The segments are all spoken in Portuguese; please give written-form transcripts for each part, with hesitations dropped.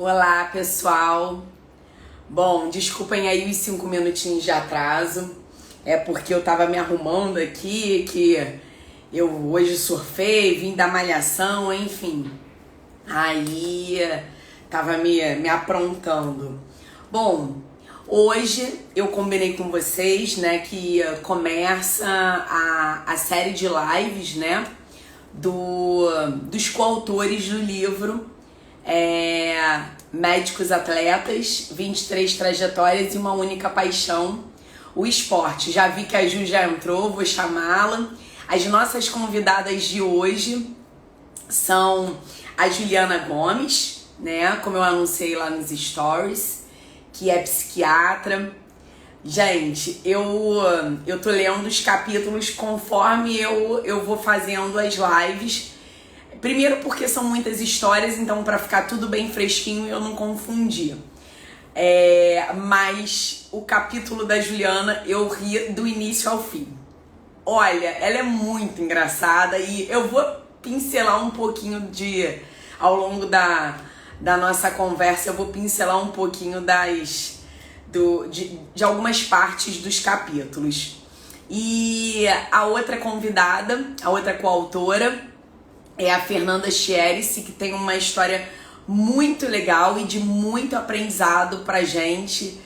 Olá, pessoal. Bom, desculpem aí os 5 minutinhos de atraso. É porque eu tava me arrumando aqui, que eu hoje surfei, vim da malhação, enfim. Aí tava me aprontando. Bom, hoje eu combinei com vocês, né, que começa a série de lives, né, dos coautores do livro Médicos Atletas, 23 trajetórias e uma única paixão, o esporte. Já vi que a Ju já entrou, vou chamá-la. As nossas convidadas de hoje são a Juliana Gomes, né, como eu anunciei lá nos stories, que é psiquiatra. Gente, eu tô lendo os capítulos conforme eu vou fazendo as lives. Primeiro porque são muitas histórias, então para ficar tudo bem fresquinho e eu não confundir. Mas o capítulo da Juliana eu ri do início ao fim. Olha, ela é muito engraçada e eu vou pincelar um pouquinho ao longo da nossa conversa, eu vou pincelar um pouquinho de algumas partes dos capítulos. E a outra convidada, a outra coautora, é a Fernanda Chierici, que tem uma história muito legal e de muito aprendizado pra gente.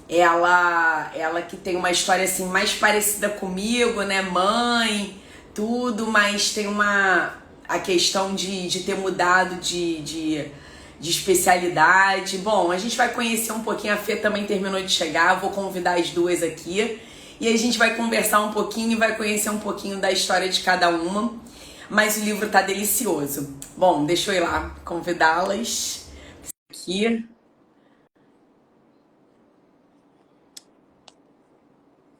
Ela que tem uma história assim mais parecida comigo, né? Mãe, tudo, mas tem a questão de ter mudado de especialidade. Bom, a gente vai conhecer um pouquinho, a Fê também terminou de chegar, vou convidar as duas aqui. E a gente vai conversar um pouquinho e vai conhecer um pouquinho da história de cada uma. Mas o livro tá delicioso. Bom, deixa eu ir lá convidá-las aqui.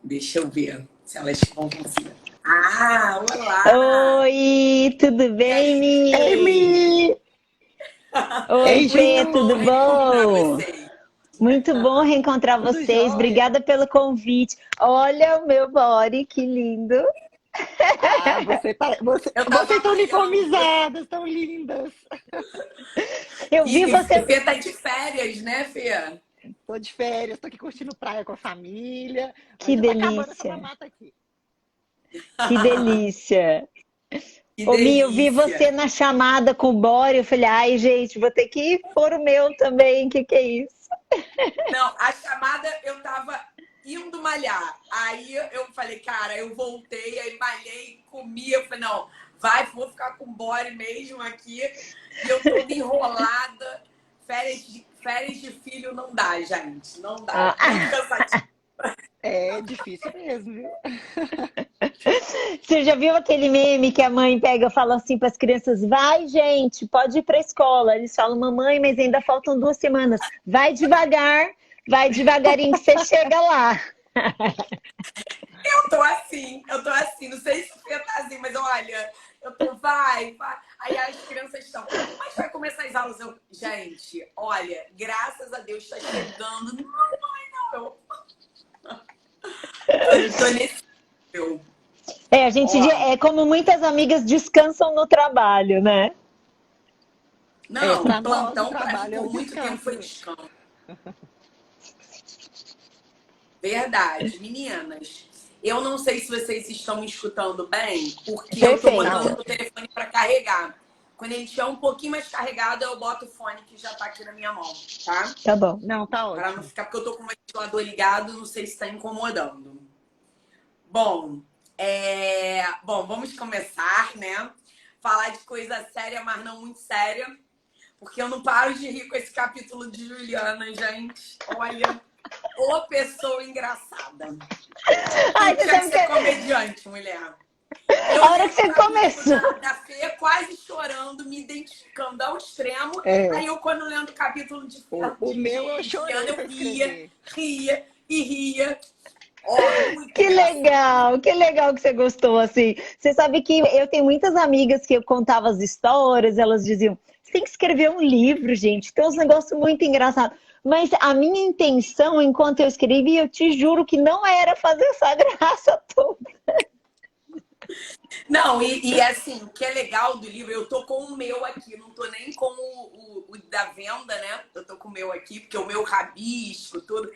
Deixa eu ver se elas vão conseguir. Ah, olá! Oi, tudo bem, Mi? Ei, Mi! Oi, Fê, Muito bom tudo reencontrar bom? vocês. Muito bom reencontrar Tudo vocês. jóia? Obrigada pelo convite. Olha o meu body, que lindo. Ah, Eu tava vocês estão malhando. uniformizadas, estão lindas. Eu vi E você. Fê tá de férias, né, Fê? Tô de férias, tô aqui curtindo praia com a família, Que mas já tá acabando essa delícia, mamata aqui. que delícia. Que Ô, Mi, eu vi você delícia! na chamada com o Bora. Eu falei, ai, gente, vou ter que pôr o meu também. Que é isso? Não, a chamada eu tava indo malhar. Aí eu falei, cara, eu voltei, aí malhei, comi. Eu falei, não, vou ficar com body mesmo aqui. E eu toda enrolada. Férias de filho não dá, gente. Não dá. É muito Ah, cansativo. É difícil mesmo, viu? você já viu aquele meme que a mãe pega e fala assim para as crianças: vai, gente, pode ir para a escola. Eles falam: mamãe, mas ainda faltam 2 semanas. Vai devagarinho que você chega lá. Eu tô assim. Não sei se o Fê tá assim, mas olha, eu tô, vai. Aí as crianças estão, mas vai começar as aulas. Gente, olha, graças a Deus tá chegando. Não, mãe, não. Eu tô nesse nível. A gente Ó, é como muitas amigas descansam no trabalho, né? não, Pra nós o plantão pra mim trabalho é o por muito tempo descanso, foi viu? descanso. Verdade, meninas. Eu não sei se vocês estão me escutando bem, porque eu tô Tá botando Perfeito. o ótimo. telefone para carregar. Quando ele estiver um pouquinho mais carregado, eu boto o fone que já tá aqui na minha mão, tá? Tá bom. Não, tá Para não ótimo. ficar, porque eu tô com o ventilador ligado, não sei se tá incomodando. Bom, bom, vamos começar, né? Falar de coisa séria, mas não muito séria, porque eu não paro de rir com esse capítulo de Juliana, gente. Olha, ô pessoa engraçada. Ai, Tu você tinha que sabe ser que comediante, mulher. Eu a hora li que o você capítulo começou. da Fê quase chorando, me identificando ao extremo. É, Aí eu, quando lendo o capítulo o meu eu de Juliana, chorei eu para ria, escrever. ria e ria. Ó, muito engraçado. Que legal que você gostou, assim. Você sabe que eu tenho muitas amigas que eu contava as histórias, elas diziam, você tem que escrever um livro, gente, tem uns negócios muito engraçados. Mas a minha intenção, enquanto eu escrevi, eu te juro que não era fazer essa graça toda. Não, assim, o que é legal do livro, eu tô com o meu aqui, não tô nem com o da venda, né? Eu tô com o meu aqui, porque o meu rabisco, tudo.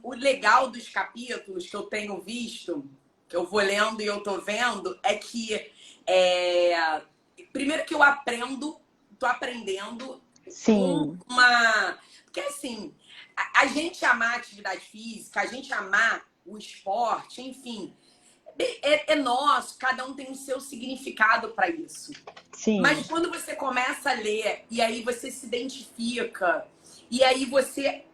O legal dos capítulos que eu tenho visto, que eu vou lendo e eu tô vendo, é que primeiro que eu tô aprendendo com Sim, uma. Porque assim, a gente amar a atividade física, a gente amar o esporte, enfim, é nosso, cada um tem o seu significado para isso. sim, Mas quando você começa a ler e aí você se identifica e aí você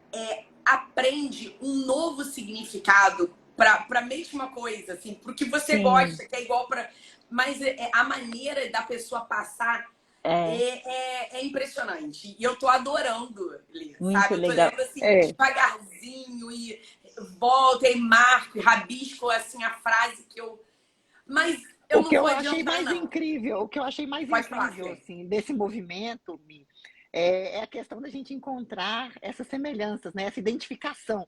aprende um novo significado para a mesma coisa, assim, para o que você sim. gosta, que é igual para. Mas a maneira da pessoa passar É, é impressionante. E eu tô adorando ler, muito sabe? Eu tô legal. lendo assim, É. devagarzinho e volta e marco e rabisco assim a frase que eu. Mas eu O não que vou eu achei adiantar, mais não. incrível, o que eu achei mais Pode falar, incrível, Fê. assim, desse movimento, Mi, é a questão da gente encontrar essas semelhanças, né? Essa identificação.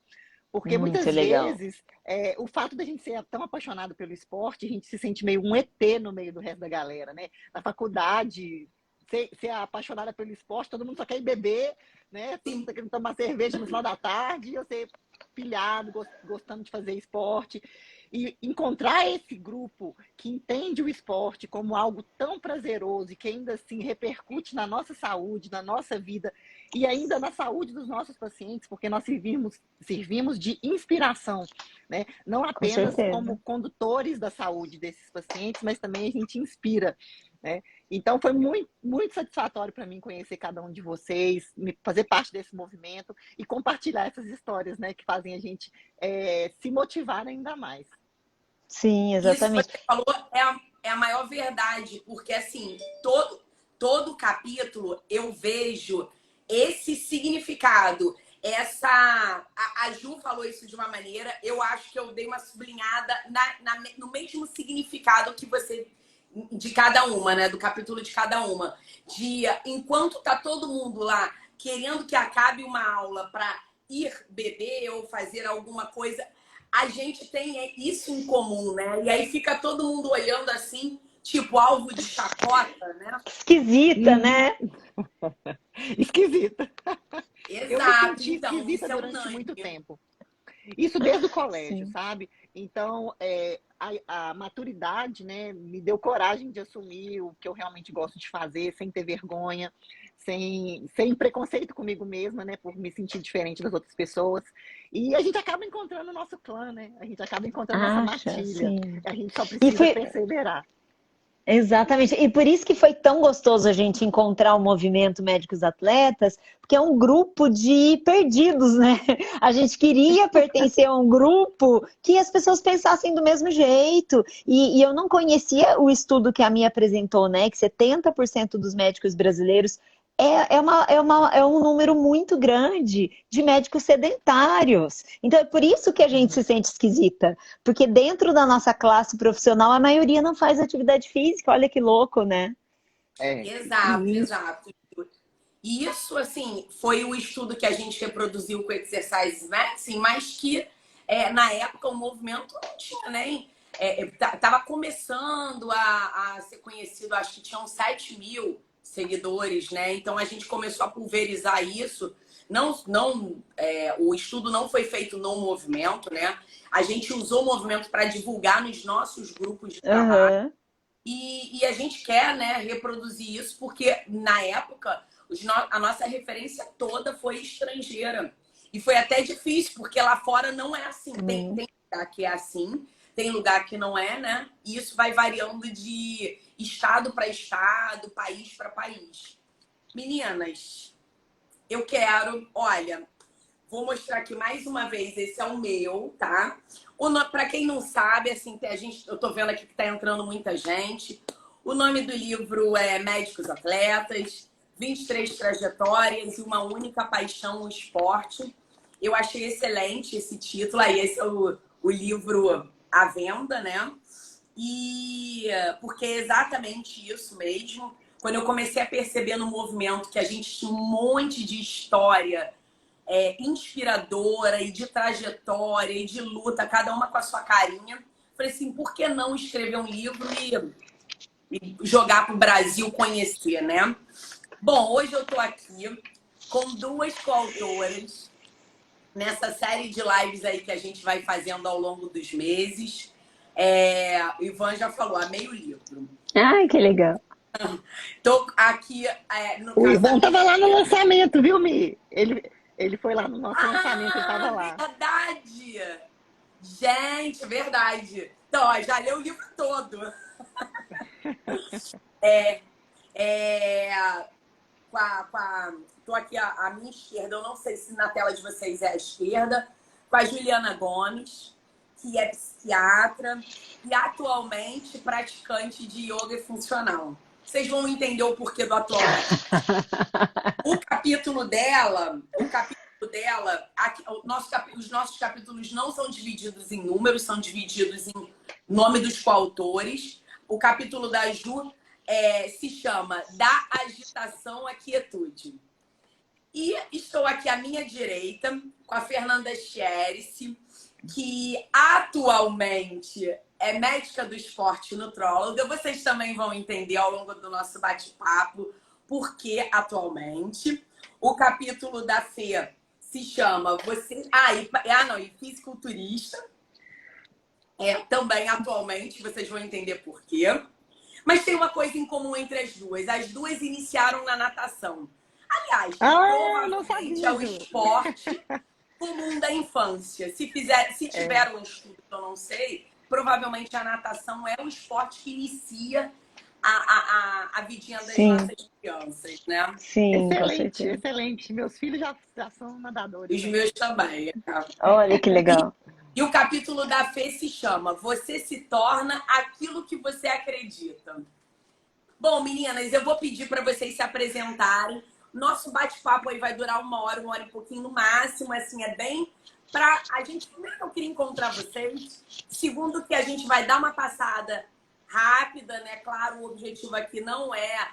Porque Muito muitas legal. vezes o fato da gente ser tão apaixonado pelo esporte, a gente se sente meio um ET no meio do resto da galera, né? Na faculdade, ser apaixonada pelo esporte, todo mundo só quer ir beber, né? Todo mundo Sim. tá querendo tomar cerveja no final da tarde, e eu ser pilhado, gostando de fazer esporte. E encontrar esse grupo que entende o esporte como algo tão prazeroso e que ainda assim repercute na nossa saúde, na nossa vida e ainda na saúde dos nossos pacientes, porque nós servimos de inspiração, né? Não Com apenas como certeza. condutores da saúde desses pacientes, mas também a gente inspira, né? Então foi muito, muito satisfatório para mim conhecer cada um de vocês, fazer parte desse movimento e compartilhar essas histórias, né, que fazem a gente se motivar ainda mais. Sim, Isso que exatamente. você falou é a maior verdade, porque assim, todo capítulo eu vejo esse significado. A Ju falou isso de uma maneira, eu acho que eu dei uma sublinhada no mesmo significado que você de cada uma, né? Do capítulo de cada uma. Enquanto tá todo mundo lá querendo que acabe uma aula para ir beber ou fazer alguma coisa, a gente tem isso em comum, né? E aí fica todo mundo olhando assim, tipo alvo de chacota, né? Esquisita, Uhum. né? Esquisita. Eu me Exato, senti então, esquisita isso é durante muito unânime. tempo. Isso desde o colégio, Sim. sabe? Então, a maturidade, né, me deu coragem de assumir o que eu realmente gosto de fazer, sem ter vergonha, sem preconceito comigo mesma, né, por me sentir diferente das outras pessoas. E a gente acaba encontrando o nosso clã, né? A gente acaba encontrando nossa Acha, matilha. sim. A gente só E precisa foi perseverar. exatamente. E por isso que foi tão gostoso a gente encontrar o movimento Médicos Atletas, porque é um grupo de perdidos, né? A gente queria pertencer a um grupo que as pessoas pensassem do mesmo jeito. E eu não conhecia o estudo que a minha apresentou, né? Que 70% dos médicos brasileiros é um número muito grande de médicos sedentários. Então é por isso que a gente se sente esquisita. Porque dentro da nossa classe profissional, a maioria não faz atividade física. Olha que louco, né? É, Exato, e isso, exato. E isso, assim, foi o estudo que a gente reproduziu com o Exercise Medicine, mas que na época o movimento não tinha nem. Tava começando a ser conhecido, acho que tinham 7.000 seguidores, né? Então a gente começou a pulverizar isso. O estudo não foi feito no movimento, né? A gente usou o movimento para divulgar nos nossos grupos de trabalho. Aham. E a gente quer, né, reproduzir isso, porque na época a nossa referência toda foi estrangeira. E foi até difícil, porque lá fora não é assim. Tem lugar que é assim, tem lugar que não é, né? E isso vai variando de estado para estado, país para país. Meninas, eu quero, olha, vou mostrar aqui mais uma vez, esse é o meu, tá? Para quem não sabe, assim, eu tô vendo aqui que tá entrando muita gente. O nome do livro é Médicos Atletas, 23 trajetórias e uma única paixão, o esporte. Eu achei excelente esse título, aí esse é o livro à venda, né? E porque é exatamente isso mesmo. Quando eu comecei a perceber no movimento que a gente tinha um monte de história inspiradora e de trajetória e de luta, cada uma com a sua carinha. Falei assim, por que não escrever um livro e jogar para o Brasil conhecer, né? Bom, hoje eu tô aqui com duas coautoras nessa série de lives aí que a gente vai fazendo ao longo dos meses. O Ivan já falou, amei o livro. Ai, que legal. Tô aqui, no O caso, a Ivan minha tava lá no esquerda. lançamento, viu, Mi? Ele foi lá no nosso lançamento, ele tava lá. Verdade! Gente, verdade. Então, ó, já leu o livro todo. É, tô aqui à minha esquerda, eu não sei se na tela de vocês é a esquerda, com a Juliana Gomes, que é psiquiatra e atualmente praticante de yoga funcional. Vocês vão entender o porquê do atualmente. Os nossos capítulos não são divididos em números, são divididos em nome dos coautores. O capítulo da Ju se chama Da Agitação à Quietude. E estou aqui à minha direita com a Fernanda Chierici, que atualmente é médica do esporte e nutróloga. Vocês também vão entender ao longo do nosso bate-papo por que atualmente. O capítulo da Fê se chama e fisiculturista. Também atualmente, vocês vão entender por quê. Mas tem uma coisa em comum entre as duas. As duas iniciaram na natação. Aliás, Ah, não provavelmente é o sabia. esporte comum da infância. Se tiver um estudo que eu não sei, provavelmente a natação é o esporte que inicia a vidinha das Sim. nossas crianças, né? Sim, com Excelente, certeza. excelente. Meus filhos já são nadadores. Os Né? meus também. Olha que legal. E o capítulo da Fê se chama Você se torna aquilo que você acredita. Bom, meninas, eu vou pedir para vocês se apresentarem. Nosso bate-papo aí vai durar uma hora e pouquinho no máximo. Assim, é bem pra a gente. Primeiro, eu queria encontrar vocês. Segundo, que a gente vai dar uma passada rápida, né? Claro, o objetivo aqui não é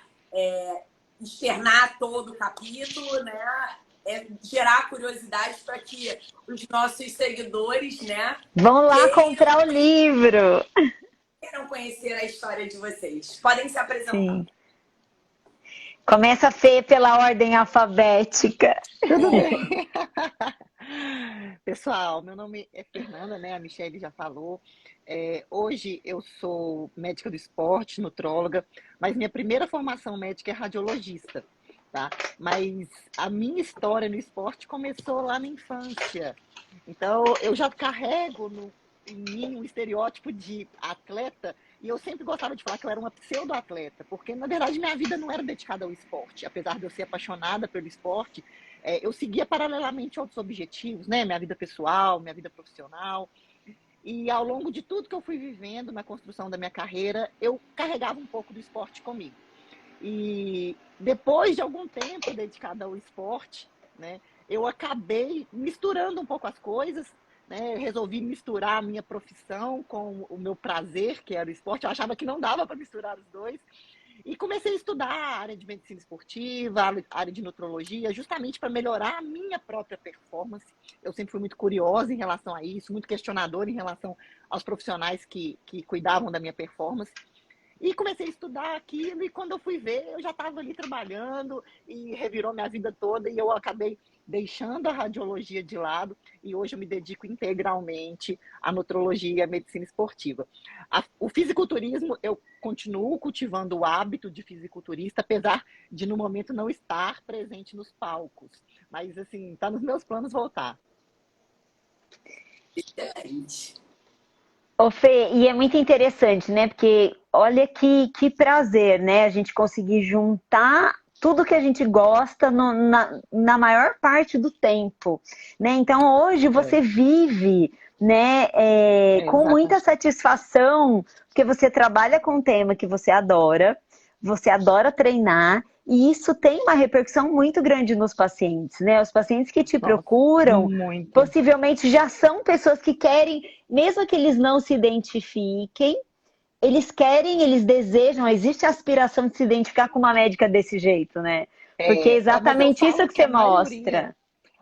externar todo o capítulo, né? É gerar curiosidade para que os nossos seguidores, né, Vão lá comprar o livro. queiram conhecer a história de vocês. Podem se apresentar. Sim. Começa a Fê pela ordem alfabética. Tudo bem. Pessoal, meu nome é Fernanda, né? A Michelle já falou. Hoje eu sou médica do esporte, nutróloga, mas minha primeira formação médica é radiologista, tá? Mas a minha história no esporte começou lá na infância. Então, eu já carrego em mim um estereótipo de atleta e eu sempre gostava de falar que eu era uma pseudo-atleta, porque, na verdade, minha vida não era dedicada ao esporte. Apesar de eu ser apaixonada pelo esporte, eu seguia paralelamente outros objetivos, né? Minha vida pessoal, minha vida profissional. E ao longo de tudo que eu fui vivendo na construção da minha carreira, eu carregava um pouco do esporte comigo. E depois de algum tempo dedicado ao esporte, né, eu acabei misturando um pouco as coisas, né, resolvi misturar a minha profissão com o meu prazer, que era o esporte. Eu achava que não dava para misturar os dois. E comecei a estudar a área de medicina esportiva, a área de nutrologia, justamente para melhorar a minha própria performance. Eu sempre fui muito curiosa em relação a isso, muito questionadora em relação aos profissionais que cuidavam da minha performance. E comecei a estudar aquilo, e quando eu fui ver, eu já estava ali trabalhando e revirou minha vida toda, e eu acabei deixando a radiologia de lado, e hoje eu me dedico integralmente à nutrologia e à medicina esportiva. O fisiculturismo, eu continuo cultivando o hábito de fisiculturista, apesar de no momento não estar presente nos palcos. Mas, assim, está nos meus planos voltar. Excelente. Ô, Fê, e é muito interessante, né? Porque olha que prazer, né? A gente conseguir juntar tudo que a gente gosta na maior parte do tempo, né? Então hoje você vive, né, com muita satisfação, porque você trabalha com um tema que você adora treinar, e isso tem uma repercussão muito grande nos pacientes, né? Os pacientes que te procuram, muito. possivelmente já são pessoas que querem, mesmo que eles não se identifiquem, eles querem, eles desejam, existe a aspiração de se identificar com uma médica desse jeito, né? Porque é exatamente isso que você mostra.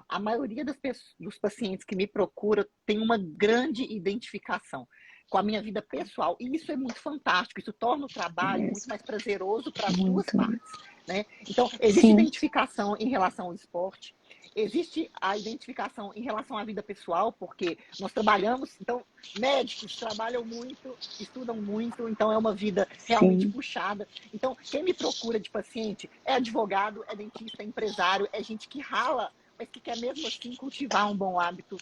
A maioria dos pacientes que me procuram tem uma grande identificação com a minha vida pessoal. E isso é muito fantástico. Isso torna o trabalho muito mais prazeroso para as duas partes. né? Então, existe Sim. identificação em relação ao esporte, existe a identificação em relação à vida pessoal, porque nós trabalhamos, então, médicos trabalham muito, estudam muito, então é uma vida realmente Sim. puxada. Então, quem me procura de paciente é advogado, é dentista, é empresário, é gente que rala, mas que quer mesmo assim cultivar um bom hábito,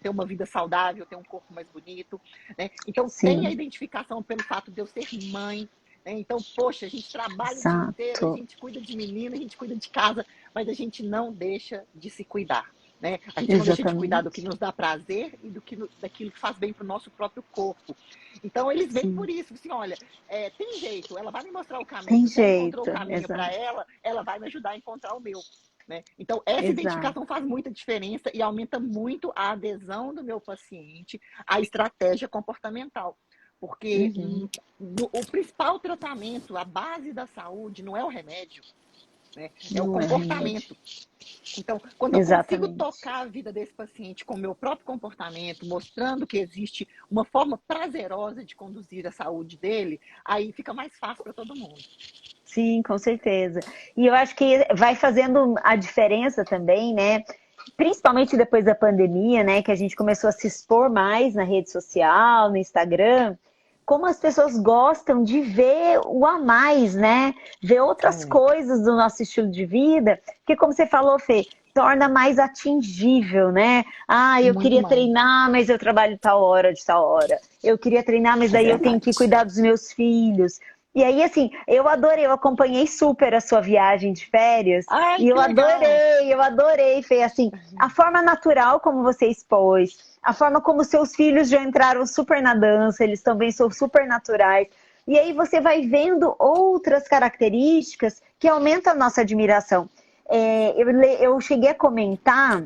ter uma vida saudável, ter um corpo mais bonito, né? Então, tem a Sim. identificação pelo fato de eu ser mãe, né? Então, poxa, a gente trabalha o dia inteiro, a Exato. gente cuida de menino, a gente cuida de casa, mas a gente não deixa de se cuidar, né? A gente não deixa de cuidar do que Exatamente. nos dá prazer e daquilo que faz bem para o nosso próprio corpo. Então, eles vêm por Sim. isso, assim, olha, tem jeito, ela vai me mostrar o Tem caminho, se ela encontrou o jeito. caminho para Exato. ela vai me ajudar a encontrar o meu. Né? Então, essa Exato. identificação faz muita diferença e aumenta muito a adesão do meu paciente à estratégia comportamental. Porque Uhum. o principal tratamento, a base da saúde, não é o remédio, né? É o Não é remédio. comportamento. Então, quando eu consigo Exatamente. tocar a vida desse paciente com o meu próprio comportamento, mostrando que existe uma forma prazerosa de conduzir a saúde dele, aí fica mais fácil para todo mundo. Sim, com certeza. E eu acho que vai fazendo a diferença também, né? Principalmente depois da pandemia, né? Que a gente começou a se expor mais na rede social, no Instagram, como as pessoas gostam de ver o a mais, né? Ver outras É, coisas do nosso estilo de vida, que como você falou, Fê, torna mais atingível, né? Ah, eu muito queria mais. treinar, mas eu trabalho tal hora de tal hora. Eu queria treinar, mas É daí eu tenho que verdade. cuidar dos meus filhos. E aí, assim, eu adorei, eu acompanhei super a sua viagem de férias Ai, e que legal! eu adorei, Fê, assim, a forma natural como você expôs, a forma como seus filhos já entraram super na dança, eles também são super naturais. E aí você vai vendo outras características que aumentam a nossa admiração. Eu cheguei a comentar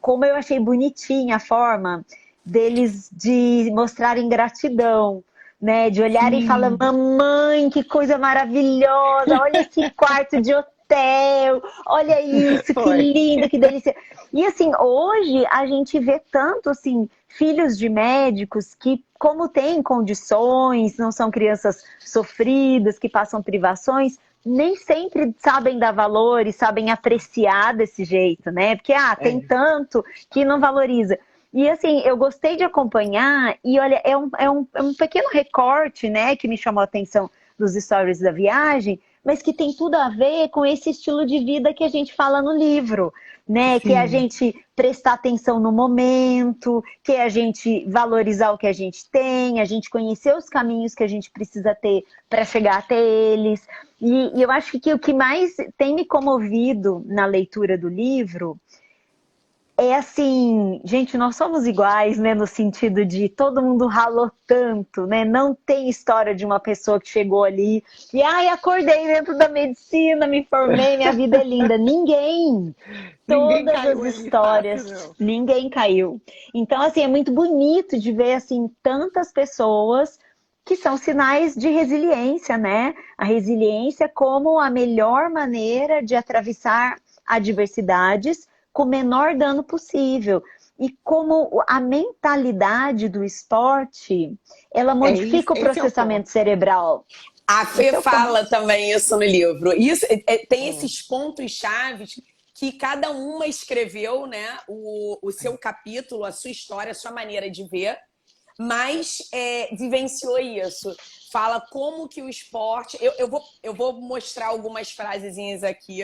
como eu achei bonitinha a forma deles de mostrarem gratidão, né? De olharem e falar, Sim, mamãe, que coisa maravilhosa, olha esse quarto de hotel, olha isso, que foi. lindo, que delícia. E assim, hoje a gente vê tanto assim, filhos de médicos que, como têm condições, não são crianças sofridas, que passam privações, nem sempre sabem dar valor e sabem apreciar desse jeito, né? Porque, tem É, tanto que não valoriza. E assim, eu gostei de acompanhar e olha, é um pequeno recorte, né, que me chamou a atenção dos stories da viagem, mas que tem tudo a ver com esse estilo de vida que a gente fala no livro, né? Que é a sim. gente prestar atenção no momento, que é a gente valorizar o que a gente tem, a gente conhecer os caminhos que a gente precisa ter para chegar até eles. E eu acho que o que mais tem me comovido na leitura do livro é assim, gente, nós somos iguais, né, no sentido de todo mundo ralou tanto, né? Não tem história de uma pessoa que chegou ali e, acordei dentro da medicina, me formei, minha vida é linda. Ninguém. Ninguém Todas as caiu ali fácil, histórias, não. ninguém caiu. Então, assim, é muito bonito de ver, assim, tantas pessoas que são sinais de resiliência, né? A resiliência como a melhor maneira de atravessar adversidades com o menor dano possível. E como a mentalidade do esporte, ela É isso, modifica o esse é o processamento ponto. cerebral. A Fê Esse é o ponto. fala também isso no livro. Isso tem É, esses pontos chaves que cada uma escreveu, né? O seu capítulo, a sua história, a sua maneira de ver, mas vivenciou isso. Fala como que o esporte. Eu vou mostrar algumas frasezinhas aqui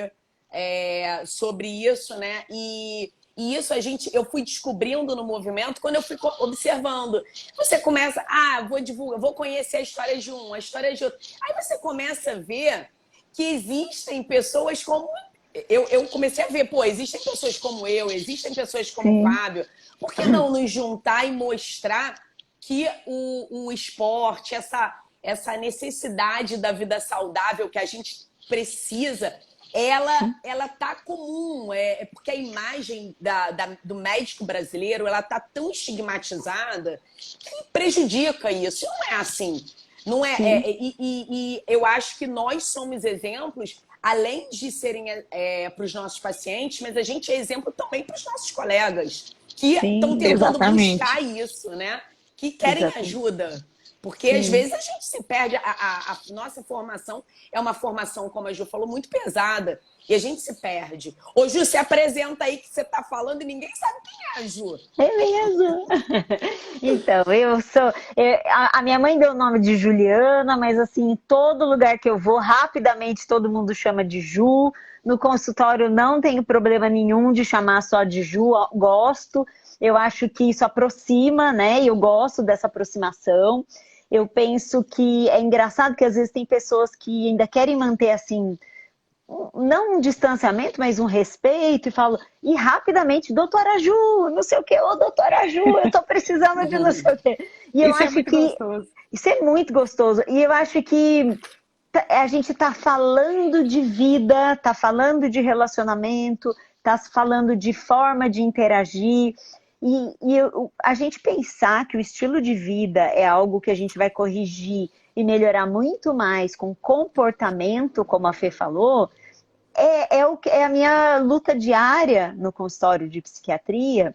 sobre isso, né? E isso eu fui descobrindo no movimento quando eu fui observando. Você começa, vou divulgar, vou conhecer a história de um, a história de outro. Aí você começa a ver que existem pessoas como. Eu comecei a ver, pô, existem pessoas como eu, existem pessoas como o Sim, Fábio. Por que não nos juntar e mostrar que o esporte, essa necessidade da vida saudável que a gente precisa, ela tá comum, porque a imagem do médico brasileiro ela tá tão estigmatizada que prejudica isso. Não é assim. Não sim, e eu acho que nós somos exemplos, além de serem para os nossos pacientes, mas a gente é exemplo também para os nossos colegas que estão sim, tentando buscar exatamente. isso, né? Que querem exatamente. ajuda. Porque às Sim. vezes a gente se perde. A nossa formação é uma formação, como a Ju falou, muito pesada. E a gente se perde. Ô, Ju, se apresenta aí que você tá falando e ninguém sabe quem é a Ju. É mesmo. Então, eu sou. A minha mãe deu o nome de Juliana, mas assim, em todo lugar que eu vou, rapidamente todo mundo chama de Ju. No consultório não tenho problema nenhum de chamar só de Ju, gosto. Eu acho que isso aproxima, né? E eu gosto dessa aproximação. Eu penso que é engraçado que às vezes tem pessoas que ainda querem manter assim não um distanciamento, mas um respeito, e falo, e rapidamente, doutora Ju, não sei o que, ô doutora Ju, eu tô precisando de não sei o que. E eu Isso é acho muito que gostoso. isso é muito gostoso. E eu acho que a gente tá falando de vida, tá falando de relacionamento, tá falando de forma de interagir. A gente pensar que o estilo de vida é algo que a gente vai corrigir e melhorar muito mais com comportamento, como a Fê falou, é a minha luta diária no consultório de psiquiatria,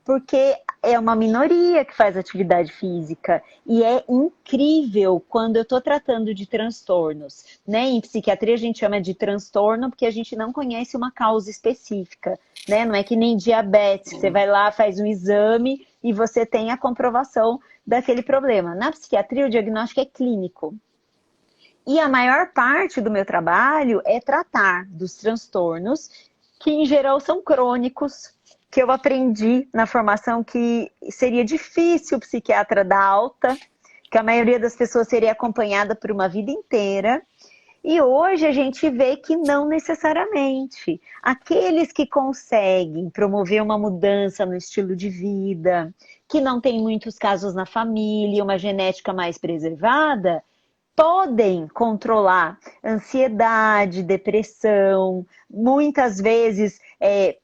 porque é uma minoria que faz atividade física e é incrível quando eu estou tratando de transtornos, né? Em psiquiatria a gente chama de transtorno porque a gente não conhece uma causa específica, né? Não é que nem diabetes, que você vai lá, faz um exame e você tem a comprovação daquele problema. Na psiquiatria o diagnóstico é clínico. E a maior parte do meu trabalho é tratar dos transtornos, que em geral são crônicos, que eu aprendi na formação que seria difícil o psiquiatra dar alta, que a maioria das pessoas seria acompanhada por uma vida inteira. E hoje a gente vê que não necessariamente. Aqueles que conseguem promover uma mudança no estilo de vida, que não tem muitos casos na família, uma genética mais preservada, podem controlar ansiedade, depressão, muitas vezes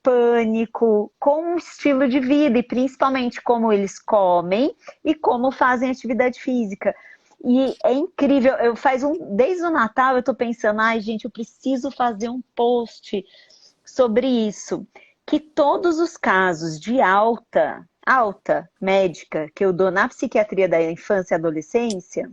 pânico, com um estilo de vida e principalmente como eles comem e como fazem atividade física. E é incrível, desde o Natal eu estou pensando, ai gente, eu preciso fazer um post sobre isso, que todos os casos de alta médica que eu dou na psiquiatria da infância e adolescência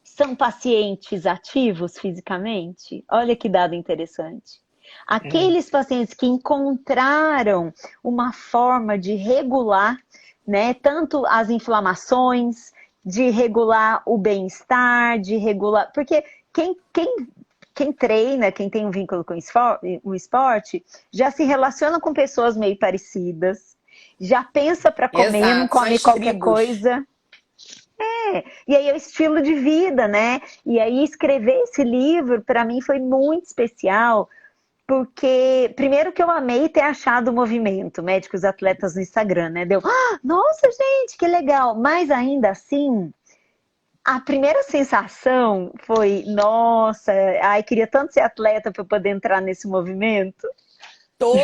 são pacientes ativos fisicamente? Olha que dado interessante. Aqueles pacientes que encontraram uma forma de regular, né, tanto as inflamações, de regular o bem-estar, de regular. Porque quem treina, quem tem um vínculo com o esporte, já se relaciona com pessoas meio parecidas, já pensa para comer, não Exato, são come as qualquer tribos. coisa. E aí é o estilo de vida, né? E aí escrever esse livro para mim foi muito especial, porque primeiro que eu amei ter achado o movimento Médicos Atletas no Instagram, né? Deu, nossa gente, que legal! Mas ainda assim, a primeira sensação foi, nossa, ai, queria tanto ser atleta para poder entrar nesse movimento. Todo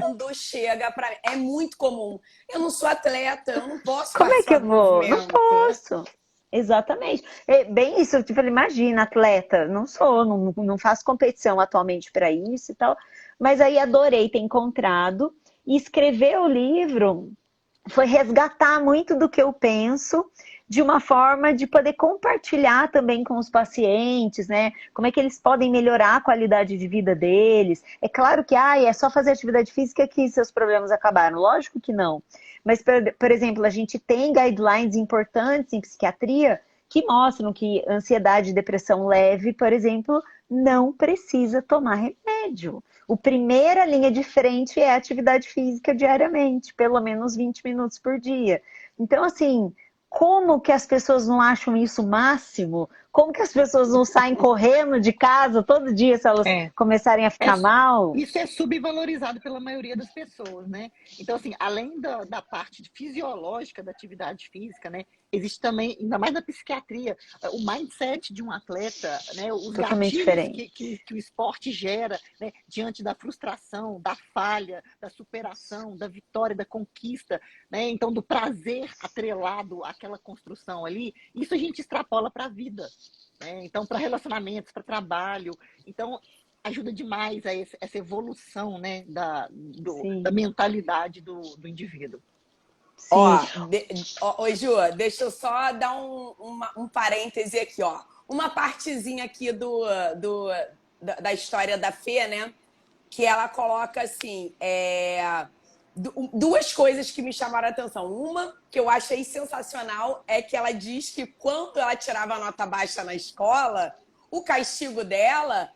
mundo chega para mim. É muito comum. Eu não sou atleta, eu não posso Como é que participar eu do vou? Não movimento. posso. Exatamente. É bem isso, tipo, imagina, atleta, não sou, não faço competição atualmente para isso e tal, mas aí adorei ter encontrado e escrever o livro foi resgatar muito do que eu penso de uma forma de poder compartilhar também com os pacientes, né? Como é que eles podem melhorar a qualidade de vida deles. É claro que é só fazer atividade física que seus problemas acabaram. Lógico que não. Mas, por exemplo, a gente tem guidelines importantes em psiquiatria que mostram que ansiedade e depressão leve, por exemplo, não precisa tomar remédio. A primeira linha de frente é a atividade física diariamente, pelo menos 20 minutos por dia. Então, assim, como que as pessoas não acham isso o máximo? Como que as pessoas não saem correndo de casa todo dia se elas É. começarem a ficar mal? Isso é subvalorizado pela maioria das pessoas, né? Então, assim, além da parte fisiológica da atividade física, né? Existe também, ainda mais na psiquiatria, o mindset de um atleta, né? Os Totalmente gatilhos diferente. que o esporte gera, né? Diante da frustração, da falha, da superação, da vitória, da conquista, né? Então, do prazer atrelado àquela construção ali, isso a gente extrapola para a vida, né? Então, para relacionamentos, para trabalho. Então, ajuda demais a essa evolução, né, da Sim. mentalidade do indivíduo. Ó, Sim. ô, Ju, deixa eu só dar um parêntese aqui, ó. Uma partezinha aqui da história da Fê, né? Que ela coloca assim, duas coisas que me chamaram a atenção. Uma, que eu achei sensacional, é que ela diz que quando ela tirava nota baixa na escola, o castigo dela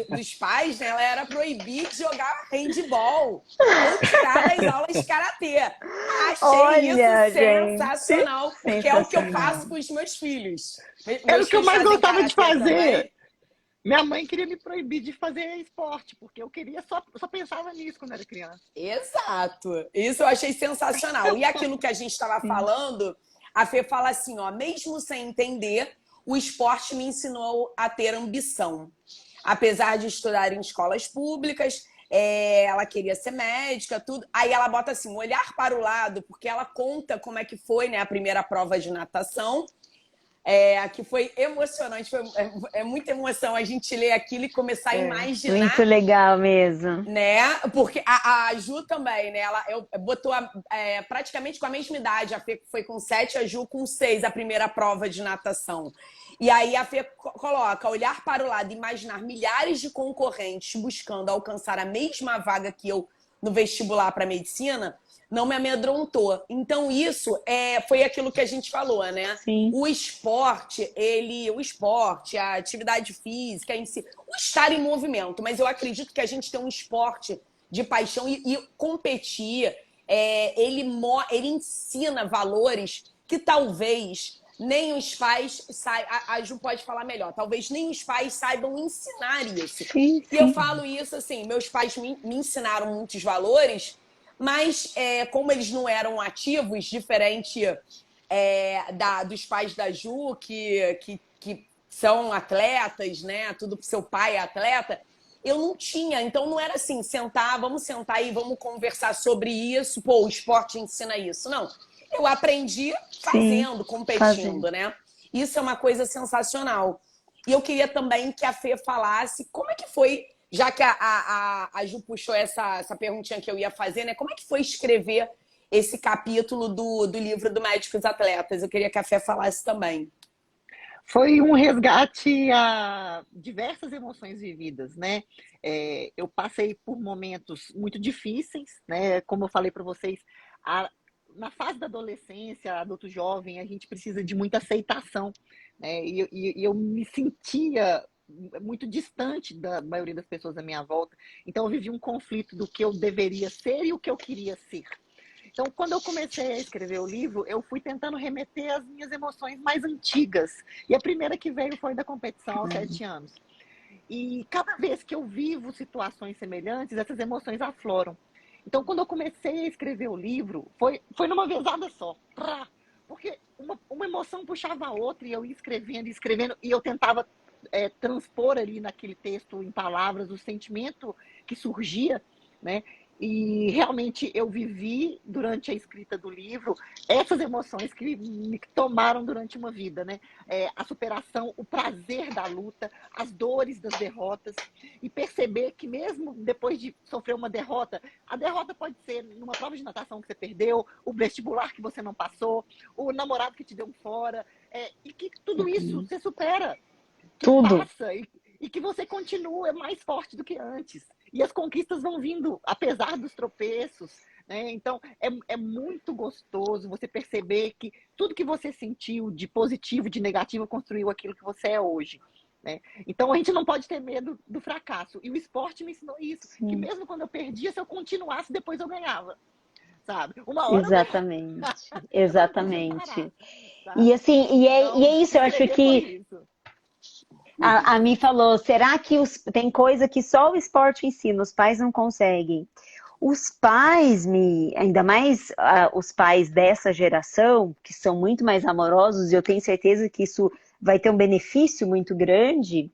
dos pais, né? Ela era proibir de jogar handball ou tirar das aulas de karatê. Achei Olha, isso gente, sensacional, porque é o que eu faço sensacional. com os meus filhos. Era o Meus que eu filhos mais fazem gostava de karatê fazer. também. Minha mãe queria me proibir de fazer esporte, porque eu queria só pensava nisso quando era criança. Exato. Isso eu achei sensacional. E aquilo que a gente estava Sim. falando, a Fê fala assim, ó, mesmo sem entender, o esporte me ensinou a ter ambição. Apesar de estudar em escolas públicas, ela queria ser médica, tudo. Aí ela bota assim, um olhar para o lado, porque ela conta como é que foi, né, a primeira prova de natação. Que foi emocionante, é muita emoção a gente ler aquilo e começar a Muito imaginar, legal mesmo. né? Porque a Ju também, né? Ela botou praticamente com a mesma idade. A Fê foi com 7, a Ju com 6, a primeira prova de natação. E aí a Fê coloca olhar para o lado, imaginar milhares de concorrentes buscando alcançar a mesma vaga que eu no vestibular para medicina, não me amedrontou. Então isso foi aquilo que a gente falou, né? Sim. O esporte, a atividade física em si, o estar em movimento, mas eu acredito que a gente tem um esporte de paixão e competir, ele ensina valores que talvez nem os pais saibam, a Ju pode falar melhor, talvez nem os pais saibam ensinar isso. Sim, E eu sim. falo isso assim, meus pais me ensinaram muitos valores, mas como eles não eram ativos, diferente dos pais da Ju, que são atletas, né? Tudo seu pai é atleta. Eu não tinha, então não era assim, vamos sentar e vamos conversar sobre isso. Pô, o esporte ensina isso. Não, eu aprendi fazendo, competindo, fazendo. né? Isso é uma coisa sensacional. E eu queria também que a Fê falasse como é que foi, já que a Ju puxou essa perguntinha que eu ia fazer, né? Como é que foi escrever esse capítulo do livro do Médicos Atletas? Eu queria que a Fê falasse também. Foi um resgate a diversas emoções vividas, né? Eu passei por momentos muito difíceis, né? Como eu falei para vocês, na fase da adolescência, adulto jovem, a gente precisa de muita aceitação, né? E eu me sentia muito distante da maioria das pessoas à minha volta. Então, eu vivi um conflito do que eu deveria ser e o que eu queria ser. Então, quando eu comecei a escrever o livro, eu fui tentando remeter às minhas emoções mais antigas. E a primeira que veio foi da competição aos 7 anos. E cada vez que eu vivo situações semelhantes, essas emoções afloram. Então, quando eu comecei a escrever o livro, foi numa vezada só. Porque uma emoção puxava a outra e eu ia escrevendo, e eu tentava transpor ali naquele texto, em palavras, o sentimento que surgia, né? E realmente eu vivi, durante a escrita do livro, essas emoções que me tomaram durante uma vida, né? A superação, o prazer da luta, as dores das derrotas, e perceber que mesmo depois de sofrer uma derrota, a derrota pode ser numa prova de natação que você perdeu, o vestibular que você não passou, o namorado que te deu um fora, e que tudo isso você supera, que Tudo. passa, e que você continua mais forte do que antes. E as conquistas vão vindo, apesar dos tropeços, né? Então, é muito gostoso você perceber que tudo que você sentiu de positivo, de negativo, construiu aquilo que você é hoje, né? Então, a gente não pode ter medo do fracasso. E o esporte me ensinou isso, que mesmo quando eu perdia, se eu continuasse, depois eu ganhava, sabe? Uma hora Exatamente, eu não podia parar, exatamente. sabe? E assim, e Então, é isso, eu acho escrever foi que isso. a Mi falou, será que tem coisa que só o esporte ensina, os pais não conseguem? Os pais, ainda mais os pais dessa geração, que são muito mais amorosos, e eu tenho certeza que isso vai ter um benefício muito grande,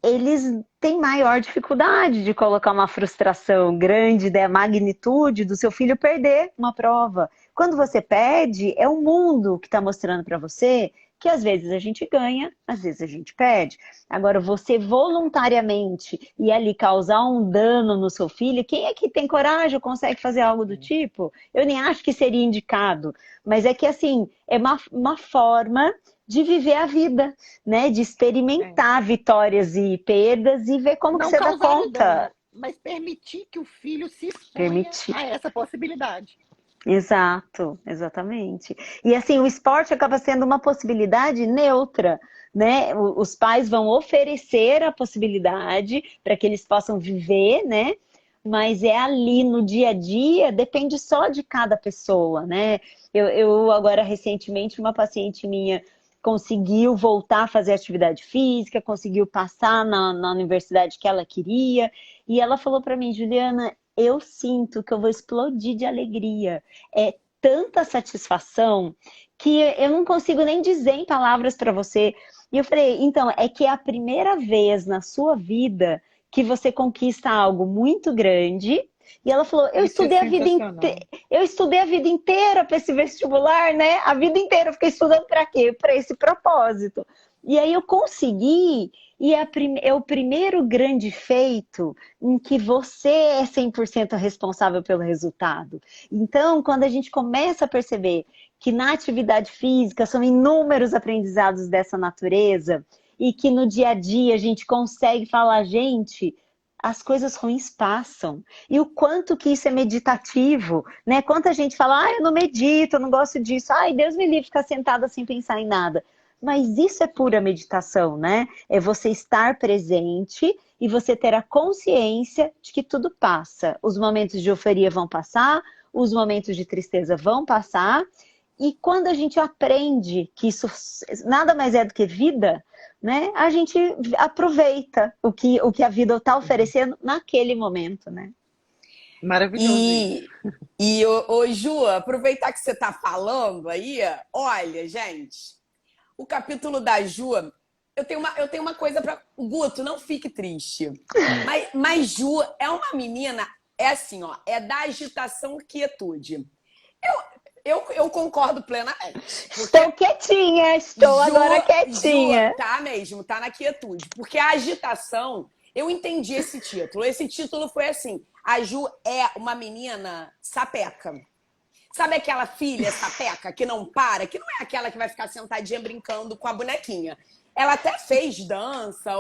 eles têm maior dificuldade de colocar uma frustração grande da magnitude do seu filho perder uma prova. Quando você perde, é o mundo que está mostrando para você que às vezes a gente ganha, às vezes a gente perde. Agora, você voluntariamente ir ali causar um dano no seu filho, quem é que tem coragem ou consegue fazer algo do tipo? Eu nem acho que seria indicado, mas é que assim, é uma forma de viver a vida, né? De experimentar vitórias e perdas e ver como que Não você dá causar o conta. dano, mas permitir que o filho se exponha Permitir. a essa possibilidade. Exato, exatamente. E assim, o esporte acaba sendo uma possibilidade neutra, né? Os pais vão oferecer a possibilidade para que eles possam viver, né? Mas é ali no dia a dia, depende só de cada pessoa, né? Eu agora, recentemente, uma paciente minha conseguiu voltar a fazer atividade física, conseguiu passar na universidade que ela queria, e ela falou para mim, Juliana, eu sinto que eu vou explodir de alegria. É tanta satisfação que eu não consigo nem dizer em palavras para você. E eu falei, então, é que é a primeira vez na sua vida que você conquista algo muito grande. E ela falou, eu Isso é estudei a vida sensacional. eu estudei a vida inteira para esse vestibular, né? A vida inteira eu fiquei estudando para quê? Para esse propósito. E aí eu consegui, e é o primeiro grande feito em que você é 100% responsável pelo resultado. Então, quando a gente começa a perceber que na atividade física são inúmeros aprendizados dessa natureza, e que no dia a dia a gente consegue falar, gente, as coisas ruins passam. E o quanto que isso é meditativo, né? Quanta gente fala, eu não medito, eu não gosto disso. Ai, Deus me livre ficar sentada sem pensar em nada. Mas isso é pura meditação, né? É você estar presente e você ter a consciência de que tudo passa. Os momentos de euforia vão passar, os momentos de tristeza vão passar. E quando a gente aprende que isso nada mais é do que vida, né? A gente aproveita o que a vida está oferecendo naquele momento, né? Maravilhoso. Ô, Ju, aproveitar que você está falando aí, olha, gente, o capítulo da Ju, eu tenho uma coisa para Guto, não fique triste. Mas Ju é uma menina, é assim, ó, é da agitação quietude. Eu concordo plenamente. Estou quietinha, estou agora quietinha. Ju, tá mesmo, tá na quietude. Porque a agitação, eu entendi esse título. Esse título foi assim, a Ju é uma menina sapeca. Sabe aquela filha sapeca que não para? Que não é aquela que vai ficar sentadinha brincando com a bonequinha. Ela até fez dança,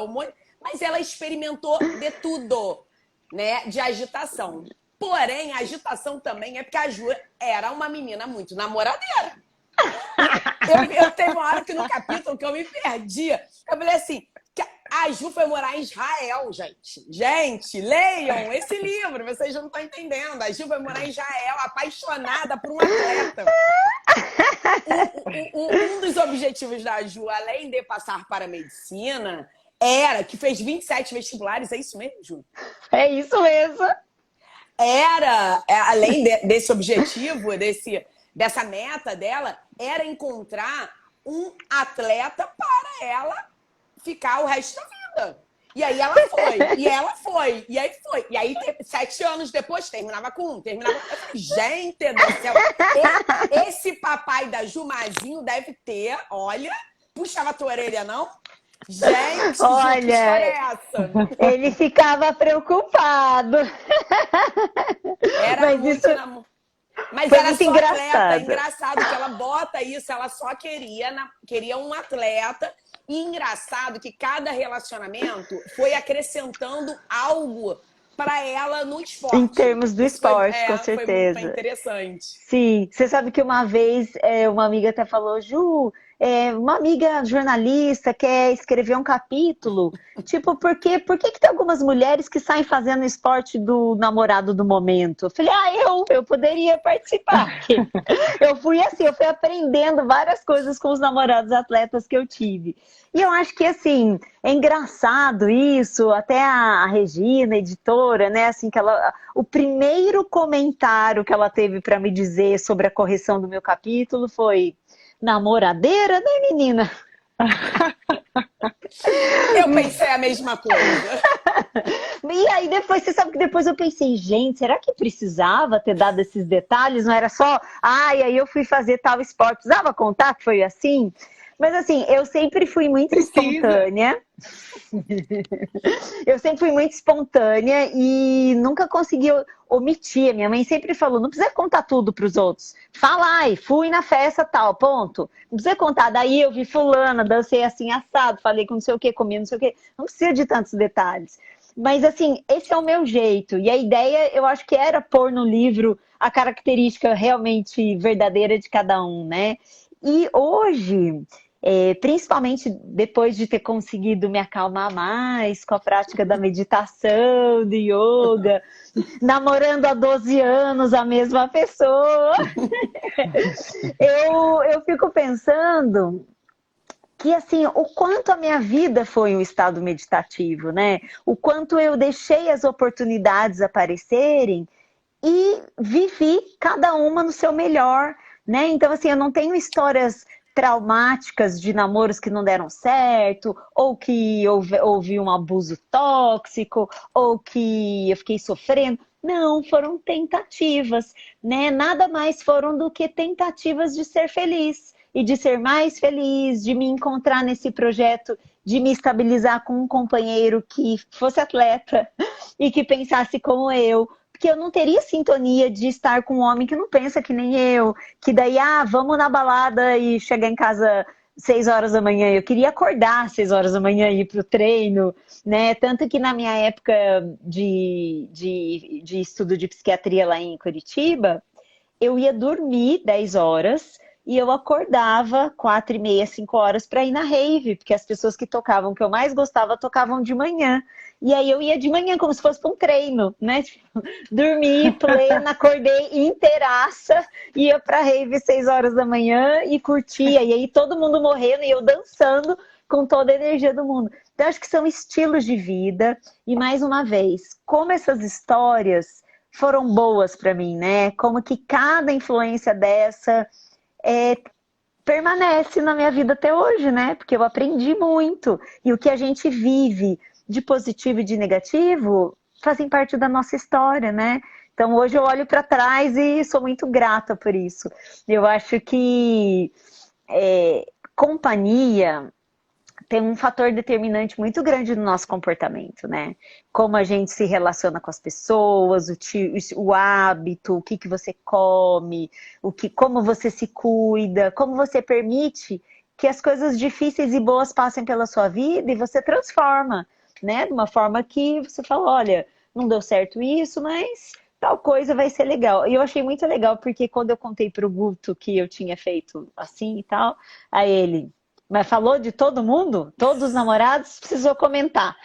mas ela experimentou de tudo, né? De agitação. Porém, a agitação também é porque a Ju era uma menina muito namoradeira. Eu teve uma hora que no capítulo que eu me perdi. Eu falei assim, que a Ju foi morar em Israel, gente. Gente, leiam esse livro, vocês não estão entendendo. A Ju foi morar em Israel, apaixonada por um atleta. Um dos objetivos da Ju, além de passar para a medicina, era que fez 27 vestibulares. É isso mesmo, Ju? É isso mesmo. Além desse objetivo, dessa meta dela, era encontrar um atleta para ela ficar o resto da vida. E aí ela foi, e aí 7 anos depois terminava com um, terminava com... Eu falei, gente do céu, esse papai da Jumazinho deve ter, olha, puxava a tua orelha, não? Gente, olha, que história é essa? Ele ficava preocupado. Era muito Mas foi era muito só engraçado. Atleta. Engraçado que ela bota isso, ela só queria um atleta. E engraçado que cada relacionamento foi acrescentando algo para ela no esporte. Em termos do esporte, com certeza. Foi interessante. Sim, você sabe que uma vez uma amiga até falou, Ju, uma amiga jornalista quer escrever um capítulo, tipo, por que tem algumas mulheres que saem fazendo esporte do namorado do momento? Eu falei, eu poderia participar. Eu fui aprendendo várias coisas com os namorados atletas que eu tive. E eu acho que, assim, é engraçado isso, até a Regina, editora, né, assim, que o primeiro comentário que ela teve para me dizer sobre a correção do meu capítulo foi: namoradeira, né, menina? Eu pensei a mesma coisa. E aí depois, você sabe que depois eu pensei, gente, será que precisava ter dado esses detalhes? Não era só, aí eu fui fazer tal esporte, precisava contar que foi assim? Mas assim, eu sempre fui muito Precisa. espontânea. Eu sempre fui muito espontânea e nunca consegui omitir. Minha mãe sempre falou, não precisa contar tudo para os outros. Fala, ai, fui na festa tal, ponto. Não precisa contar, daí eu vi fulana, dancei assim assado, falei com não sei o que, comi não sei o que. Não precisa de tantos detalhes. Mas assim, esse é o meu jeito. E a ideia, eu acho que era pôr no livro a característica realmente verdadeira de cada um, né? E hoje, principalmente depois de ter conseguido me acalmar mais com a prática da meditação, do yoga, namorando há 12 anos a mesma pessoa, eu fico pensando que assim, o quanto a minha vida foi um estado meditativo, né? O quanto eu deixei as oportunidades aparecerem e vivi cada uma no seu melhor, né? Então, assim, eu não tenho histórias traumáticas de namoros que não deram certo, ou que houve um abuso tóxico, ou que eu fiquei sofrendo. Não, foram tentativas, né? Nada mais foram do que tentativas de ser feliz e de ser mais feliz, de me encontrar nesse projeto, de me estabilizar com um companheiro que fosse atleta e que pensasse como eu, porque eu não teria sintonia de estar com um homem que não pensa que nem eu, que daí, vamos na balada e chegar em casa 6 horas da manhã. Eu queria acordar 6 horas da manhã e ir pro treino, né? Tanto que na minha época de estudo de psiquiatria lá em Curitiba, eu ia dormir 10 horas e eu acordava 4h30, 5 horas para ir na rave, porque as pessoas que tocavam, que eu mais gostava, tocavam de manhã. E aí eu ia de manhã, como se fosse para um treino, né? Tipo, dormi plena, acordei inteiraça, ia pra rave 6 horas da manhã e curtia. E aí todo mundo morrendo e eu dançando com toda a energia do mundo. Então, acho que são estilos de vida. E mais uma vez, como essas histórias foram boas para mim, né? Como que cada influência dessa permanece na minha vida até hoje, né? Porque eu aprendi muito. E o que a gente vive de positivo e de negativo fazem parte da nossa história, né? Então hoje eu olho para trás e sou muito grata por isso. Eu acho que companhia tem um fator determinante muito grande no nosso comportamento, né? Como a gente se relaciona com as pessoas, o hábito, o que você come, como você se cuida, como você permite que as coisas difíceis e boas passem pela sua vida e você transforma, né? De uma forma que você fala, olha, não deu certo isso, mas tal coisa vai ser legal. E eu achei muito legal, porque quando eu contei pro Guto que eu tinha feito assim e tal, aí ele... Mas falou de todo mundo? Todos os namorados? Precisou comentar.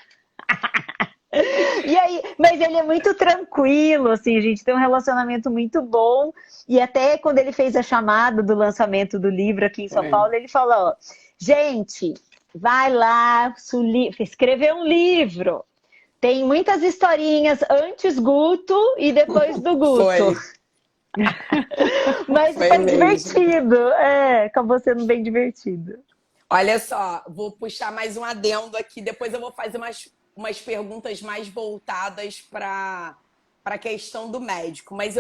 E aí, mas ele é muito tranquilo, assim, a gente tem um relacionamento muito bom. E até quando ele fez a chamada do lançamento do livro aqui em São Paulo, ele falou, gente, vai lá, escrever um livro. Tem muitas historinhas antes Guto e depois do Guto. Foi. Mas foi divertido. Acabou sendo bem divertido. Olha só, vou puxar mais um adendo aqui, depois eu vou fazer umas perguntas mais voltadas para a questão do médico. Mas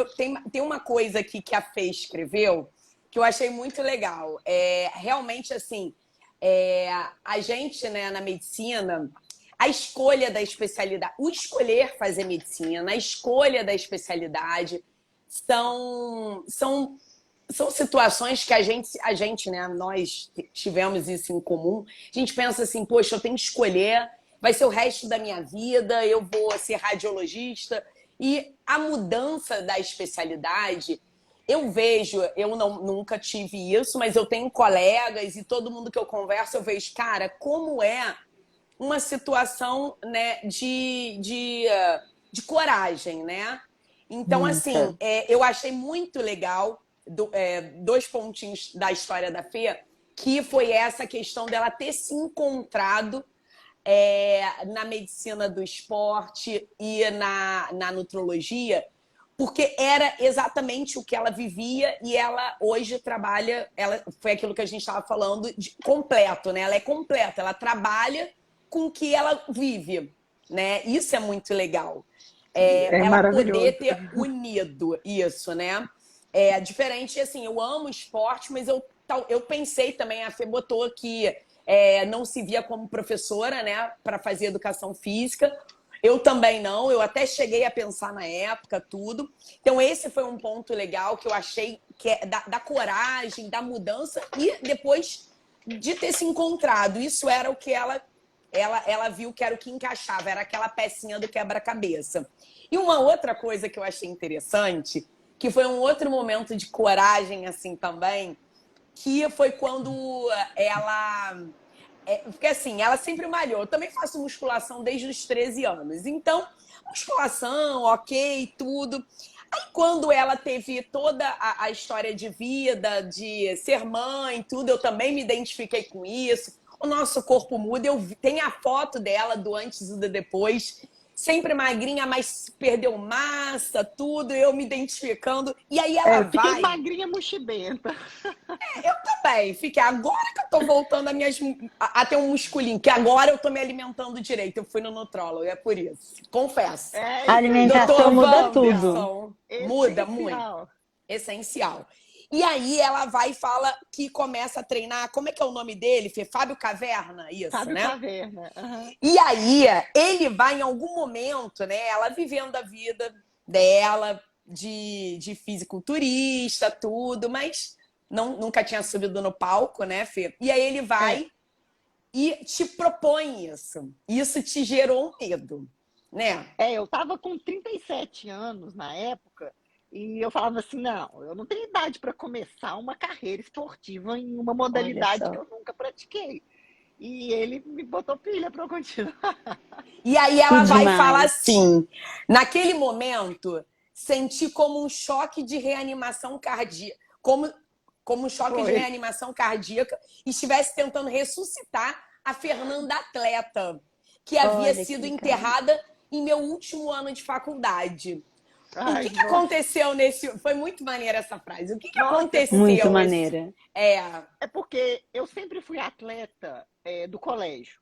tem uma coisa aqui que a Fê escreveu que eu achei muito legal. Realmente, assim, a gente, né, na medicina, a escolha da especialidade, o escolher fazer medicina, a escolha da especialidade são situações que a gente, né, nós tivemos isso em comum. A gente pensa assim, poxa, eu tenho que escolher, vai ser o resto da minha vida, eu vou ser radiologista. E a mudança da especialidade, eu vejo, nunca tive isso, mas eu tenho colegas e todo mundo que eu converso, eu vejo, cara, como é uma situação, né, de coragem, né? Então, assim, eu achei muito legal dois pontinhos da história da Fê, que foi essa questão dela ter se encontrado na medicina do esporte e na nutrologia, porque era exatamente o que ela vivia e ela hoje trabalha, foi aquilo que a gente estava falando, de completo, né? Ela é completa, ela trabalha com o que ela vive, né? Isso é muito legal. Ela poder ter unido isso, né? Diferente, assim, eu amo esporte, mas eu eu pensei também, a Fê botou que não se via como professora, né, para fazer educação física. Eu também não, eu até cheguei a pensar na época, tudo. Então, esse foi um ponto legal que eu achei que é da coragem, da mudança e depois de ter se encontrado. Isso era o que ela viu que era o que encaixava, era aquela pecinha do quebra-cabeça. E uma outra coisa que eu achei interessante, que foi um outro momento de coragem, assim, também, que foi quando ela... Porque assim, ela sempre malhou. Eu também faço musculação desde os 13 anos. Então, musculação, ok, tudo. Aí, quando ela teve toda a história de vida, de ser mãe, tudo, eu também me identifiquei com isso. O nosso corpo muda. Tem a foto dela do antes e do depois. Sempre magrinha, mas perdeu massa, tudo. Eu me identificando. E aí ela eu fiquei magrinha, mochibenta. Eu também. Fiquei. Agora que eu tô voltando a ter um musculinho. Que agora eu tô me alimentando direito. Eu fui no nutrólogo, é por isso. Confesso. A alimentação muda tudo. Muda muito. Essencial. E aí ela vai e fala que começa a treinar. Como é que é o nome dele, Fê? Fábio Caverna, isso, Fábio né? Caverna. Uhum. E aí ele vai em algum momento, né? Ela vivendo a vida dela de fisiculturista, tudo, mas nunca tinha subido no palco, né, Fê? E aí ele vai e te propõe isso. Isso te gerou um medo, né? Eu tava com 37 anos na época. E eu falava assim, não, eu não tenho idade para começar uma carreira esportiva em uma modalidade que eu nunca pratiquei. E ele me botou pilha para eu continuar. E aí ela vai e fala assim, naquele momento, senti como um choque de reanimação cardíaca, como um choque de reanimação cardíaca, e estivesse tentando ressuscitar a Fernanda atleta, que havia sido enterrada em meu último ano de faculdade. O que aconteceu nesse... Foi muito maneira essa frase. O que aconteceu? Muito maneira. É porque eu sempre fui atleta do colégio.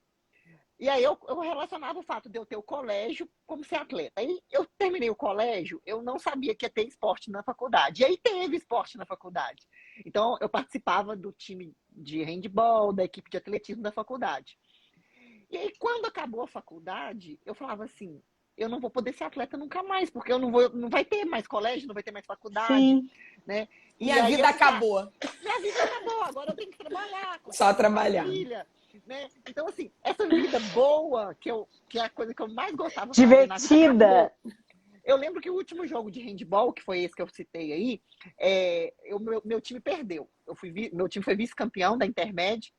E aí eu relacionava o fato de eu ter o colégio como ser atleta. Aí eu terminei o colégio, eu não sabia que ia ter esporte na faculdade. E aí teve esporte na faculdade. Então eu participava do time de handball, da equipe de atletismo da faculdade. E aí quando acabou a faculdade, eu falava assim... eu não vou poder ser atleta nunca mais, porque eu não vai ter mais colégio, não vai ter mais faculdade, né? E a vida acabou. Minha vida acabou, agora eu tenho que trabalhar. Só trabalhar. Filha, né? Então, assim, essa vida boa, que é a coisa que eu mais gostava de fazer na vida, eu lembro que o último jogo de handball, que foi esse que eu citei aí, meu time perdeu. Meu time foi vice-campeão da Intermédia.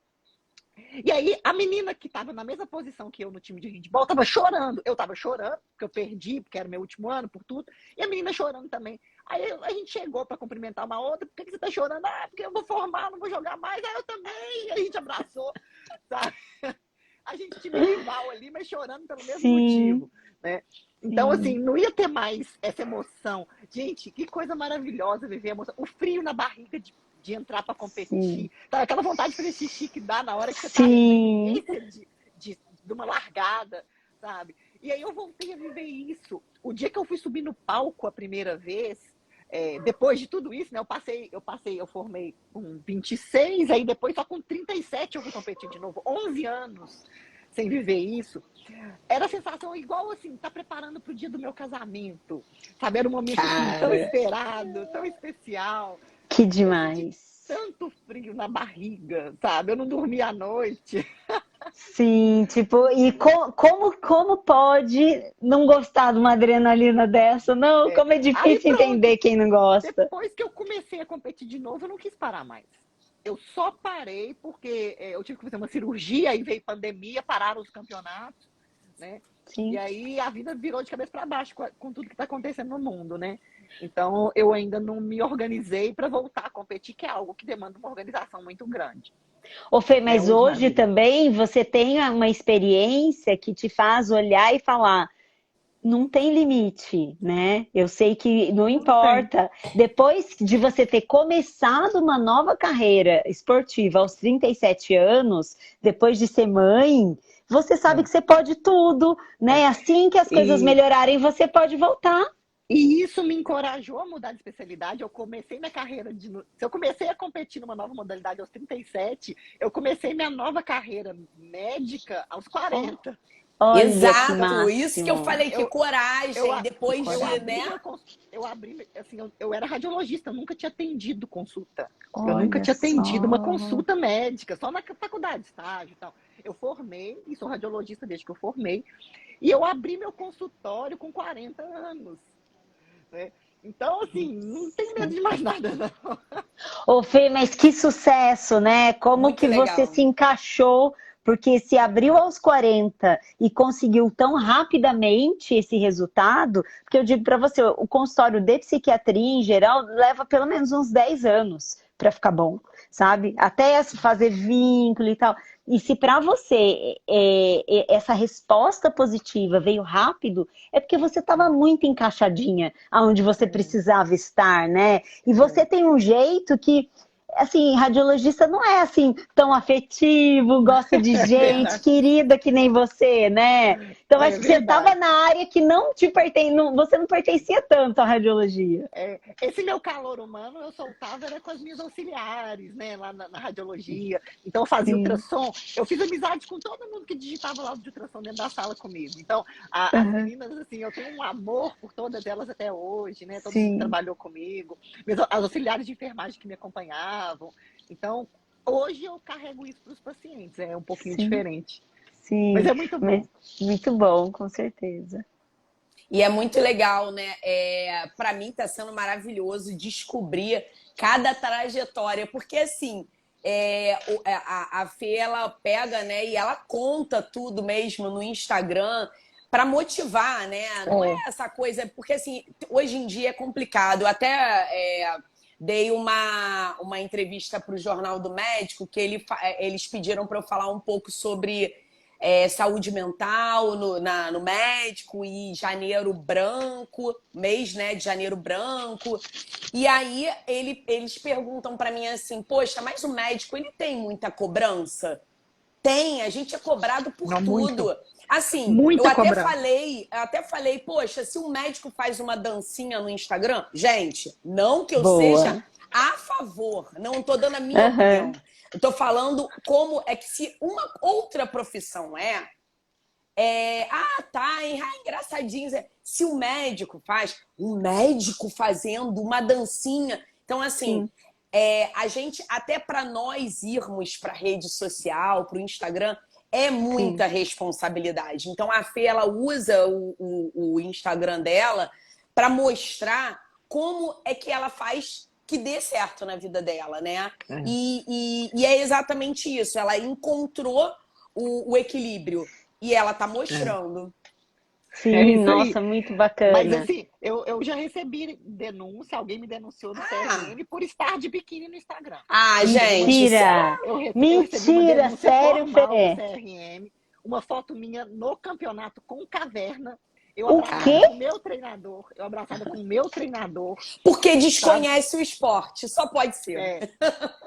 E aí, a menina que estava na mesma posição que eu no time de handball estava chorando. Eu estava chorando, porque eu perdi, porque era meu último ano, por tudo. E a menina chorando também. Aí a gente chegou para cumprimentar uma outra. Por que você está chorando? Ah, porque eu vou formar, não vou jogar mais. Ah, eu também. E a gente abraçou, sabe? A gente tinha rival ali, mas chorando pelo mesmo motivo, né? Então, assim, não ia ter mais essa emoção. Gente, que coisa maravilhosa viver a emoção. O frio na barriga de entrar para competir. Tá, aquela vontade de fazer xixi que dá na hora que você tá de uma largada, sabe? E aí eu voltei a viver isso. O dia que eu fui subir no palco a primeira vez, depois de tudo isso, né? Eu formei com 26, aí depois só com 37 eu fui competir de novo. 11 anos sem viver isso. Era a sensação igual assim, tá preparando pro dia do meu casamento. Sabe? Era um momento assim, tão esperado, tão especial. Que demais. Tanto frio na barriga, sabe? Eu não dormia à noite. Sim, tipo, e como pode não gostar de uma adrenalina dessa? Não, como é difícil entender quem não gosta. Depois que eu comecei a competir de novo, eu não quis parar mais. Eu só parei porque eu tive que fazer uma cirurgia, aí veio pandemia, pararam os campeonatos, né? Sim. E aí a vida virou de cabeça para baixo com tudo que está acontecendo no mundo, né? Então, eu ainda não me organizei para voltar a competir, que é algo que demanda uma organização muito grande. Ô Fê, mas hoje também você tem uma experiência que te faz olhar e falar, não tem limite, né? Eu sei que não importa. Depois de você ter começado uma nova carreira esportiva aos 37 anos, depois de ser mãe, você sabe que você pode tudo, né? Assim que as coisas melhorarem, você pode voltar. E isso me encorajou a mudar de especialidade. Eu comecei minha carreira se eu comecei a competir numa nova modalidade aos 37, eu comecei minha nova carreira médica aos 40. Olha, Exato, isso que eu falei, que Eu, coragem, depois eu de, abri, né? eu abri, assim, eu era radiologista, eu nunca tinha atendido consulta. Eu nunca olha tinha atendido uma só. consulta médica, só na faculdade, estágio e tal. Eu formei, e sou radiologista desde que eu formei, e eu abri meu consultório com 40 anos. Né? Então, assim, não tem medo de mais nada, não. Ô, Fê, mas que sucesso, né? Como Muito que você legal. se encaixou, porque se abriu aos 40 e conseguiu tão rapidamente esse resultado, porque eu digo para você, o consultório de psiquiatria em geral leva pelo menos uns 10 anos para ficar bom, sabe? Até fazer vínculo e tal. E se para você essa resposta positiva veio rápido, é porque você estava muito encaixadinha aonde você precisava estar, né? E você tem um jeito que, assim, radiologista não é assim tão afetivo, gosta de É gente verdade. querida que nem você, né? Então É acho que você estava verdade. na área que não te você não pertencia tanto à radiologia. Esse meu calor humano eu soltava era com as minhas auxiliares, né, lá na radiologia. Então eu fazia Sim. ultrassom. Eu fiz amizade com todo mundo que digitava lá de ultrassom dentro da sala comigo. Então as Aham. meninas, assim, eu tenho um amor por todas elas até hoje, né? Todo mundo que Sim, trabalhou comigo, as auxiliares de enfermagem que me acompanhavam. Então hoje eu carrego isso para os pacientes. É um pouquinho sim, diferente, mas sim. é muito Mas bom. muito bom, com certeza. E é muito legal, né? Para mim está sendo maravilhoso descobrir cada trajetória, porque assim, a Fê, ela pega, né, e ela conta tudo mesmo no Instagram para motivar, né? Não é É. essa coisa, porque assim, hoje em dia é complicado. Eu até dei uma entrevista para o Jornal do Médico que eles pediram para eu falar um pouco sobre saúde mental no médico e janeiro branco, mês, né, de janeiro branco. E aí eles perguntam para mim assim, poxa, mas o médico ele tem muita cobrança? Tem, a gente é cobrado por Não, muito. tudo. Assim, eu Muita até cobrança. falei, eu até falei, poxa, se um médico faz uma dancinha no Instagram, gente, não que eu seja Boa. a favor, não estou dando a minha opinião. Aham. Eu estou falando como é que se uma outra profissão tá, hein? Engraçadinho. Se o médico faz, um médico fazendo uma dancinha. Então, assim, Sim, a gente, até para nós irmos para rede social, para o Instagram, é sim, muita responsabilidade. Então, a Fê, ela usa o Instagram dela para mostrar como é que ela faz que dê certo na vida dela, né? É. E é exatamente isso. Ela encontrou o equilíbrio e ela tá É. mostrando. É sim, isso aí. nossa, muito Mas bacana. assim, eu já recebi denúncia, alguém me denunciou no Ah, CRM por estar de biquíni no Instagram. gente, isso Mentira! Eu recebi uma Mentira! denúncia Sério, formal do Fê? CRM, uma foto minha no campeonato com caverna, eu O abraçada quê? com o meu treinador, porque sabe? desconhece o esporte, só pode ser. É,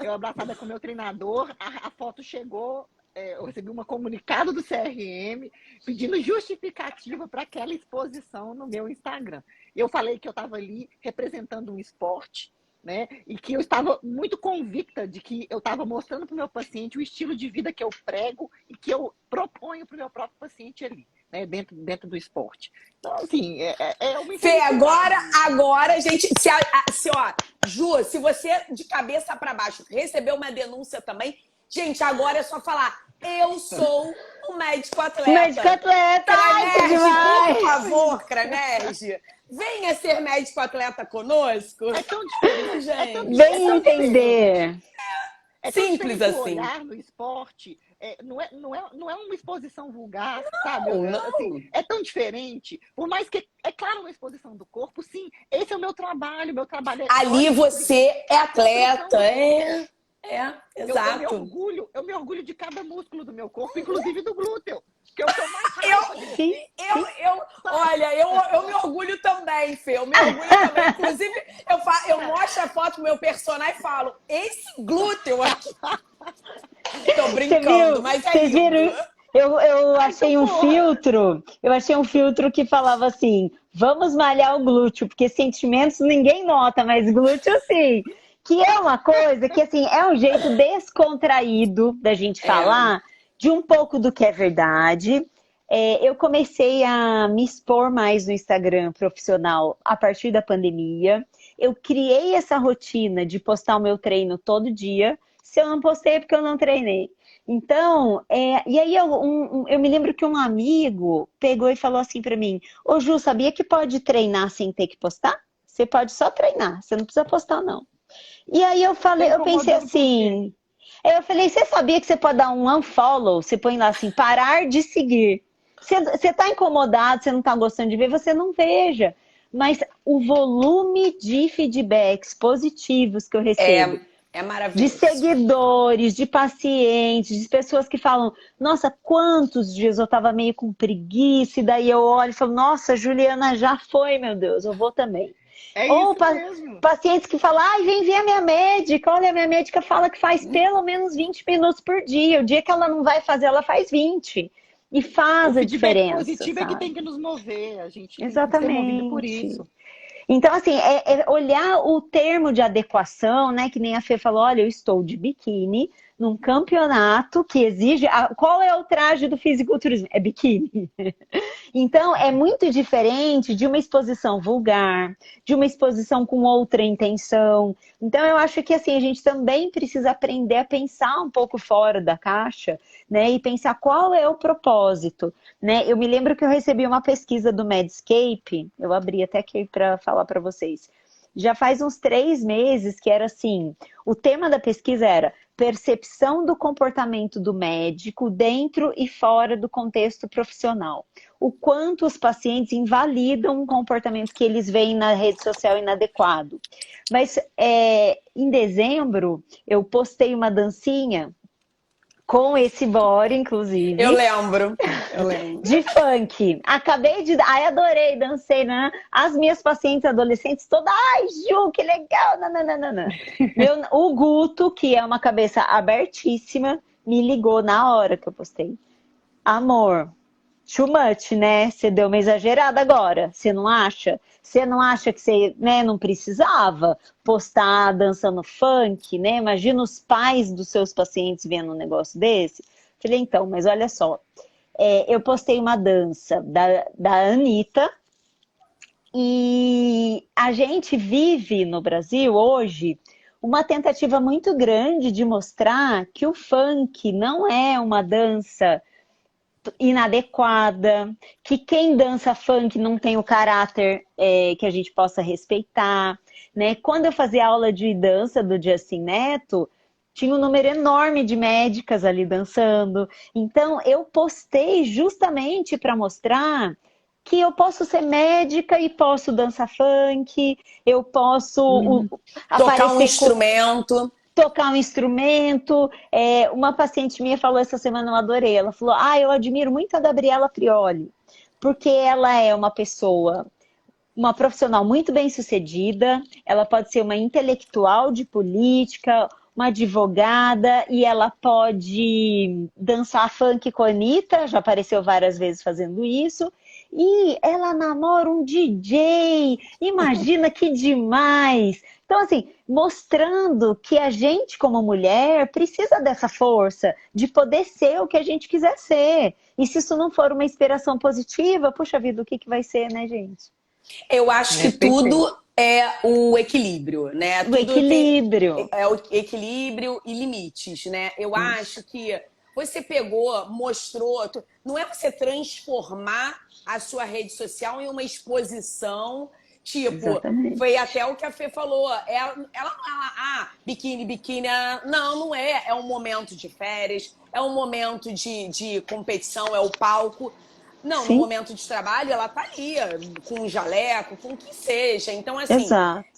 eu abraçada com o meu treinador, a foto chegou, eu recebi um comunicado do CRM pedindo justificativa para aquela exposição no meu Instagram. Eu falei que eu estava ali representando um esporte, né? E que eu estava muito convicta de que eu estava mostrando para o meu paciente o estilo de vida que eu prego e que eu proponho para o meu próprio paciente ali, né? Dentro do esporte. Então, assim, é uma Fê, agora, infelicidade. agora a gente. Ó, Ju, se você de cabeça para baixo recebeu uma denúncia também, gente, agora é só falar: eu sou um médico Médico atleta. atleta! Ai, que Cramerge, por demais! favor, Cramerge, venha ser médico atleta conosco. É tão diferente, é Vem tão diferente. entender. É tão Simples diferente o assim. olhar no esporte, não é uma exposição vulgar, sabe? Não, Assim, não. é tão diferente. Por mais que, é claro, uma exposição do corpo, sim, esse é o meu trabalho Ali hoje sobre você é construção atleta. do corpo. Exato. Eu me orgulho de cada músculo do meu corpo, inclusive do glúteo, que é o que eu mais Eu, raiva de Sim, sim. olha, eu me orgulho também, Fê. Eu me orgulho também. Inclusive, eu mostro a foto do meu personagem e falo: esse glúteo aqui. Tô Você brincando, viu? mas é Vocês lindo. viram? Eu Ai, então, achei um porra. filtro. Eu achei um filtro que falava assim: vamos malhar o glúteo, porque sentimentos ninguém nota, mas glúteo sim. Que é uma coisa que, assim, é um jeito descontraído da gente falar de um pouco do que é verdade. Eu comecei a me expor mais no Instagram profissional a partir da pandemia. Eu criei essa rotina de postar o meu treino todo dia. Se eu não postei é porque eu não treinei. Então, e aí eu me lembro que um amigo pegou e falou assim pra mim: Ô Ju, sabia que pode treinar sem ter que postar? Você pode só treinar, você não precisa postar não. E aí eu falei, eu pensei assim, eu falei, você sabia que você pode dar um unfollow? Você põe lá assim, parar de seguir. Você tá incomodado, você não tá gostando de ver, você não veja. Mas o volume de feedbacks positivos que eu recebo, É de maravilhoso. seguidores, de pacientes, de pessoas que falam, nossa, quantos dias eu tava meio com preguiça, e daí eu olho e falo, nossa, Juliana já foi, meu Deus, eu vou também. É Ou isso mesmo. pacientes que falam, ai, vem ver a minha médica. Olha, a minha médica fala que faz pelo menos 20 minutos por dia. O dia que ela não vai fazer, ela faz 20. E O faz a feedback diferença, positivo é que sabe? tem que nos mover. A gente tem que ser movido por Exatamente. isso. Então, assim, é olhar o termo de adequação, né? Que nem a Fê falou, olha, eu estou de biquíni num campeonato que exige... Qual é o traje do fisiculturismo? É biquíni. Então, é muito diferente de uma exposição vulgar, de uma exposição com outra intenção. Então, eu acho que assim, a gente também precisa aprender a pensar um pouco fora da caixa, né? E pensar qual é o propósito, né? Eu me lembro que eu recebi uma pesquisa do Medscape, eu abri até aqui para falar para vocês. Já faz uns 3 meses que era assim, o tema da pesquisa era percepção do comportamento do médico dentro e fora do contexto profissional. O quanto os pacientes invalidam um comportamento que eles veem na rede social inadequado. Mas em dezembro eu postei uma dancinha com esse body, Eu inclusive, lembro, eu lembro. de funk. Acabei de. Ai, adorei, dancei, né? As minhas pacientes adolescentes todas. Ai, Ju, que legal! Nananana. O Guto, que é uma cabeça abertíssima, me ligou na hora que eu postei. Amor, too much, né? Você deu uma exagerada agora, você não acha? Você não acha que você, né, não precisava postar dançando funk, né? Imagina os pais dos seus pacientes vendo um negócio desse. Falei, então, mas olha só, eu postei uma dança da Anitta e a gente vive no Brasil hoje uma tentativa muito grande de mostrar que o funk não é uma dança inadequada, que quem dança funk não tem o caráter que a gente possa respeitar, né? Quando eu fazia aula de dança do Justin Neto, tinha um número enorme de médicas ali dançando. Então, eu postei justamente para mostrar que eu posso ser médica e posso dançar funk, eu posso Tocar um aparecer instrumento. tocar um instrumento. Uma paciente minha falou essa semana, eu adorei. Ela falou, eu admiro muito a Gabriela Prioli, porque ela é uma pessoa, uma profissional muito bem sucedida, ela pode ser uma intelectual de política, uma advogada, e ela pode dançar funk com a Anitta, já apareceu várias vezes fazendo isso, e ela namora um DJ, imagina que demais! Então, assim, mostrando que a gente, como mulher, precisa dessa força de poder ser o que a gente quiser ser. E se isso não for uma inspiração positiva, puxa vida, o que vai ser, né, gente? Eu acho que tudo é o equilíbrio, né? O equilíbrio. É o equilíbrio e limites, né? Eu acho que você pegou, mostrou. Não é você transformar a sua rede social em uma exposição. Tipo, Exatamente. foi até o que a Fê falou. Ela não fala, biquíni, biquíni. Não, não é. É um momento de férias, é um momento de competição, é o palco. Não, no Sim. momento de trabalho, ela tá ali, com um jaleco, com o que seja. Então, assim, Exato.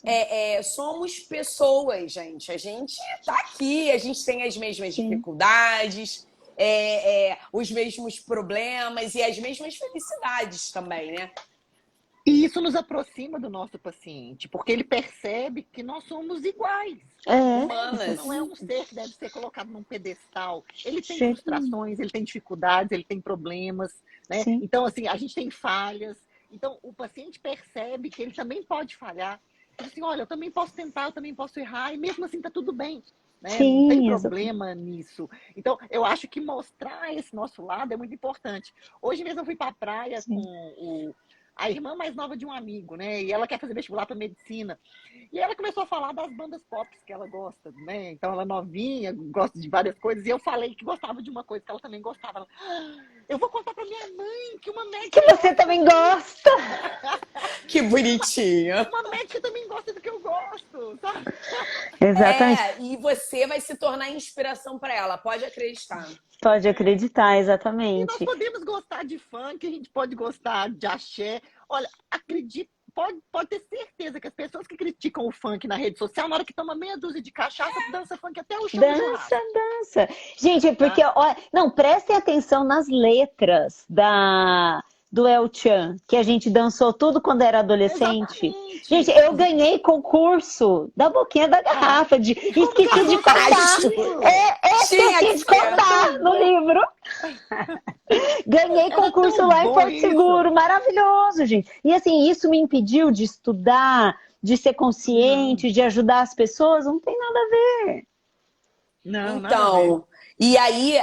somos pessoas, gente. A gente tá aqui, a gente tem as mesmas Sim. dificuldades, os mesmos problemas e as mesmas felicidades também, né? E isso nos aproxima do nosso paciente, porque ele percebe que nós somos iguais. Humanas. Não é um ser que deve ser colocado num pedestal. Ele tem Sim. frustrações, ele tem dificuldades, ele tem problemas, né? Sim. Então, assim, a gente tem falhas. Então, o paciente percebe que ele também pode falhar. Ele assim, olha, eu também posso tentar, eu também posso errar, e mesmo assim tá tudo bem. Né? Não tem Sim, problema nisso. Então, eu acho que mostrar esse nosso lado é muito importante. Hoje mesmo eu fui para a praia sim. com a irmã mais nova de um amigo, né? E ela quer fazer vestibular para medicina. E ela começou a falar das bandas pop que ela gosta, né? Então ela é novinha, gosta de várias coisas. E eu falei que gostava de uma coisa que ela também gostava. Ela, eu vou contar para minha mãe que uma médica Que você também gosta. Que bonitinha. Uma médica também gosta do que eu gosto, sabe? Exatamente. E você vai se tornar inspiração para ela, pode acreditar. Pode acreditar, E nós exatamente. podemos gostar de funk, a gente pode gostar de axé. Olha, acredite, pode ter certeza que as pessoas que criticam o funk na rede social, na hora que toma meia dúzia de cachaça, dança funk até o chão do churrasco. Dança. Gente, porque, olha, não, prestem atenção nas letras do El Chan, que a gente dançou tudo quando era adolescente. Exatamente. Gente, eu ganhei concurso da boquinha da garrafa, esqueci de contar. Esqueci de contar no livro. Ganhei concurso lá em Porto Seguro, maravilhoso, gente. E assim, isso me impediu de estudar, de ser consciente, de ajudar as pessoas, não tem nada a ver. Não, então, e aí,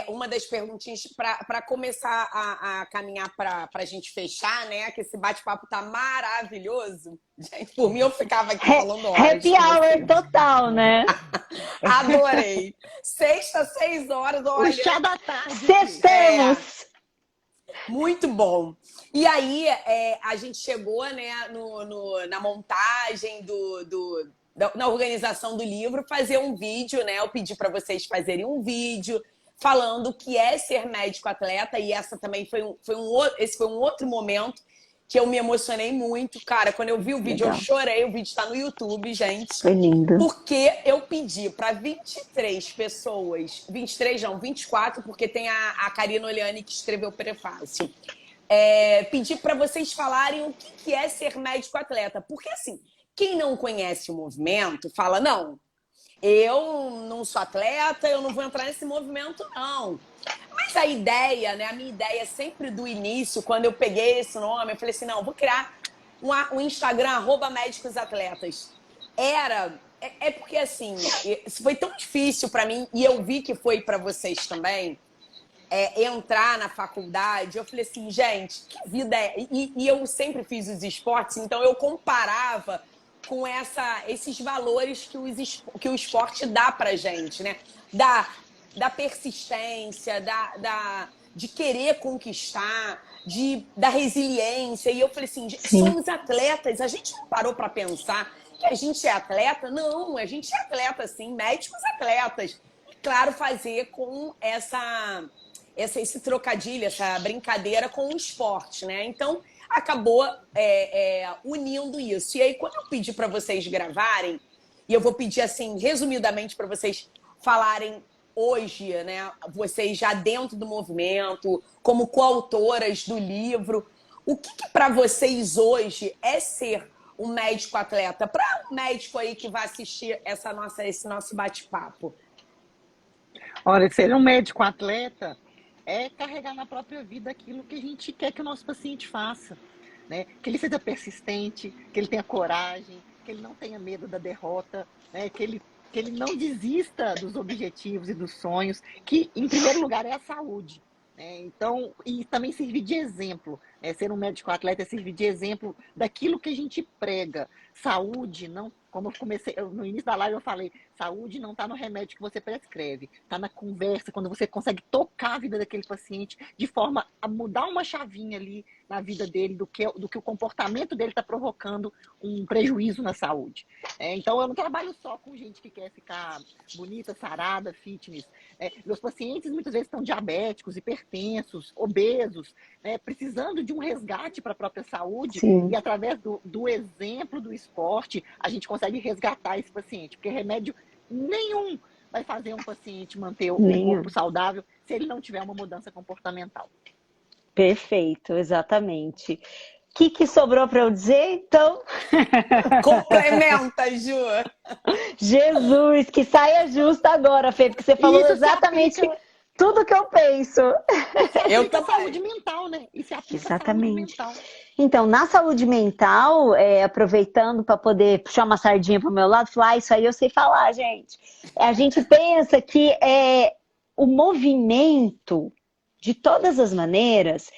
uma das perguntinhas para começar a caminhar para a gente fechar, né? Que esse bate-papo tá maravilhoso. Gente, por mim, eu ficava aqui falando horas. Happy hour total, né? Adorei. Sexta, 6 horas, olha. O chá da tarde. Sextamos. Muito bom. E aí, a gente chegou, né, na montagem na organização do livro, fazer um vídeo, né? Eu pedi para vocês fazerem um vídeo falando o que é ser médico atleta, e essa também esse foi um outro momento que eu me emocionei muito. Cara, quando eu vi o vídeo, eu chorei. O vídeo está no YouTube, gente. Foi lindo. Porque eu pedi para 23 pessoas, 23 não, 24, porque tem a Karina Oliane que escreveu o prefácio. Pedi para vocês falarem o que é ser médico atleta. Porque assim, quem não conhece o movimento fala, não, eu não sou atleta, eu não vou entrar nesse movimento, não. Mas a ideia, né, a minha ideia sempre do início, quando eu peguei esse nome, eu falei assim, não, vou criar um Instagram, @médicosatletas. Porque assim, foi tão difícil para mim, e eu vi que foi para vocês também, entrar na faculdade. Eu falei assim, gente, que vida é? E eu sempre fiz os esportes, então eu comparava com esses valores que o esporte dá pra gente, né? Da persistência, de querer conquistar, da resiliência. E eu falei assim, somos atletas, a gente não parou pra pensar que a gente é atleta? Não, a gente é atleta, sim, médicos atletas. E, claro, fazer com esse trocadilho, essa brincadeira com o esporte, né? Então, acabou unindo isso. E aí, quando eu pedi para vocês gravarem, e eu vou pedir, assim, resumidamente, para vocês falarem hoje, né? Vocês já dentro do movimento, como coautoras do livro, o que para vocês hoje é ser um médico atleta? Para um médico aí que vai assistir esse nosso bate-papo. Olha, ser um médico atleta é carregar na própria vida aquilo que a gente quer que o nosso paciente faça, né? Que ele seja persistente, que ele tenha coragem, que ele não tenha medo da derrota, né? Que ele não desista dos objetivos e dos sonhos, que em primeiro lugar é a saúde, né? Então, e também servir de exemplo, né? Ser um médico atleta é servir de exemplo daquilo que a gente prega. Saúde não, como eu comecei, no início da live eu falei, saúde não está no remédio que você prescreve, está na conversa, quando você consegue tocar a vida daquele paciente de forma a mudar uma chavinha ali na vida dele, do que o comportamento dele está provocando um prejuízo na saúde. Então eu não trabalho só com gente que quer ficar bonita, sarada, fitness. Meus pacientes muitas vezes estão diabéticos, hipertensos, obesos, precisando de um resgate para a própria saúde. Sim. E através do exemplo do esporte, a gente consegue resgatar esse paciente, porque remédio nenhum vai fazer um paciente manter o corpo saudável se ele não tiver uma mudança comportamental. Perfeito, exatamente. O que sobrou para eu dizer, então? Complementa, Ju! Jesus, que saia justa agora, Fê, porque você falou exatamente tudo que eu penso. Eu Aplica a também. saúde mental, né? E se aplica a saúde Exatamente. mental. Então, na saúde mental, aproveitando para poder puxar uma sardinha para o meu lado, falar, isso aí eu sei falar, gente. A gente pensa que o movimento, de todas as maneiras,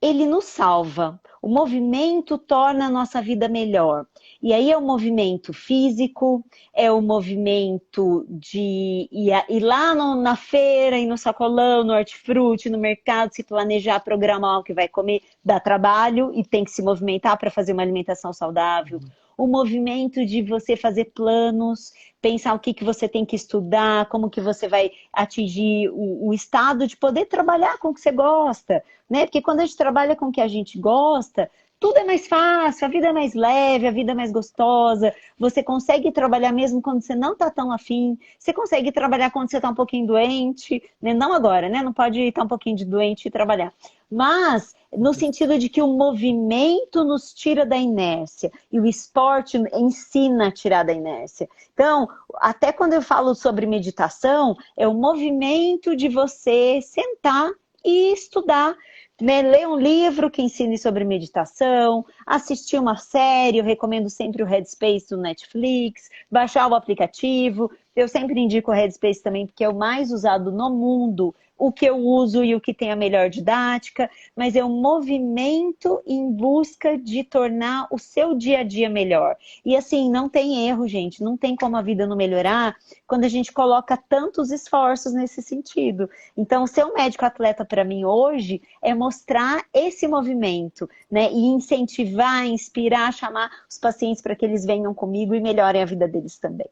ele nos salva. O movimento torna a nossa vida melhor. E aí é o movimento físico, é o movimento de ir lá na feira, ir no sacolão, no hortifruti, no mercado, se planejar, programar o que vai comer, dá trabalho e tem que se movimentar para fazer uma alimentação saudável. O movimento de você fazer planos, pensar o que você tem que estudar, como que você vai atingir o estado de poder trabalhar com o que você gosta, né? Porque quando a gente trabalha com o que a gente gosta, tudo é mais fácil, a vida é mais leve, a vida é mais gostosa, você consegue trabalhar mesmo quando você não está tão afim, você consegue trabalhar quando você está um pouquinho doente, né? Não agora, né? Não pode estar um pouquinho de doente e trabalhar. Mas no sentido de que o movimento nos tira da inércia e o esporte ensina a tirar da inércia. Então, até quando eu falo sobre meditação, é o movimento de você sentar e estudar, né? Ler um livro que ensine sobre meditação, assistir uma série, eu recomendo sempre o Headspace do Netflix, baixar o aplicativo. Eu sempre indico o Headspace também, porque é o mais usado no mundo, o que eu uso e o que tem a melhor didática, mas é um movimento em busca de tornar o seu dia a dia melhor. E assim, não tem erro, gente, não tem como a vida não melhorar quando a gente coloca tantos esforços nesse sentido. Então, ser um médico atleta para mim hoje é mostrar esse movimento, né? E incentivar, inspirar, chamar os pacientes para que eles venham comigo e melhorem a vida deles também.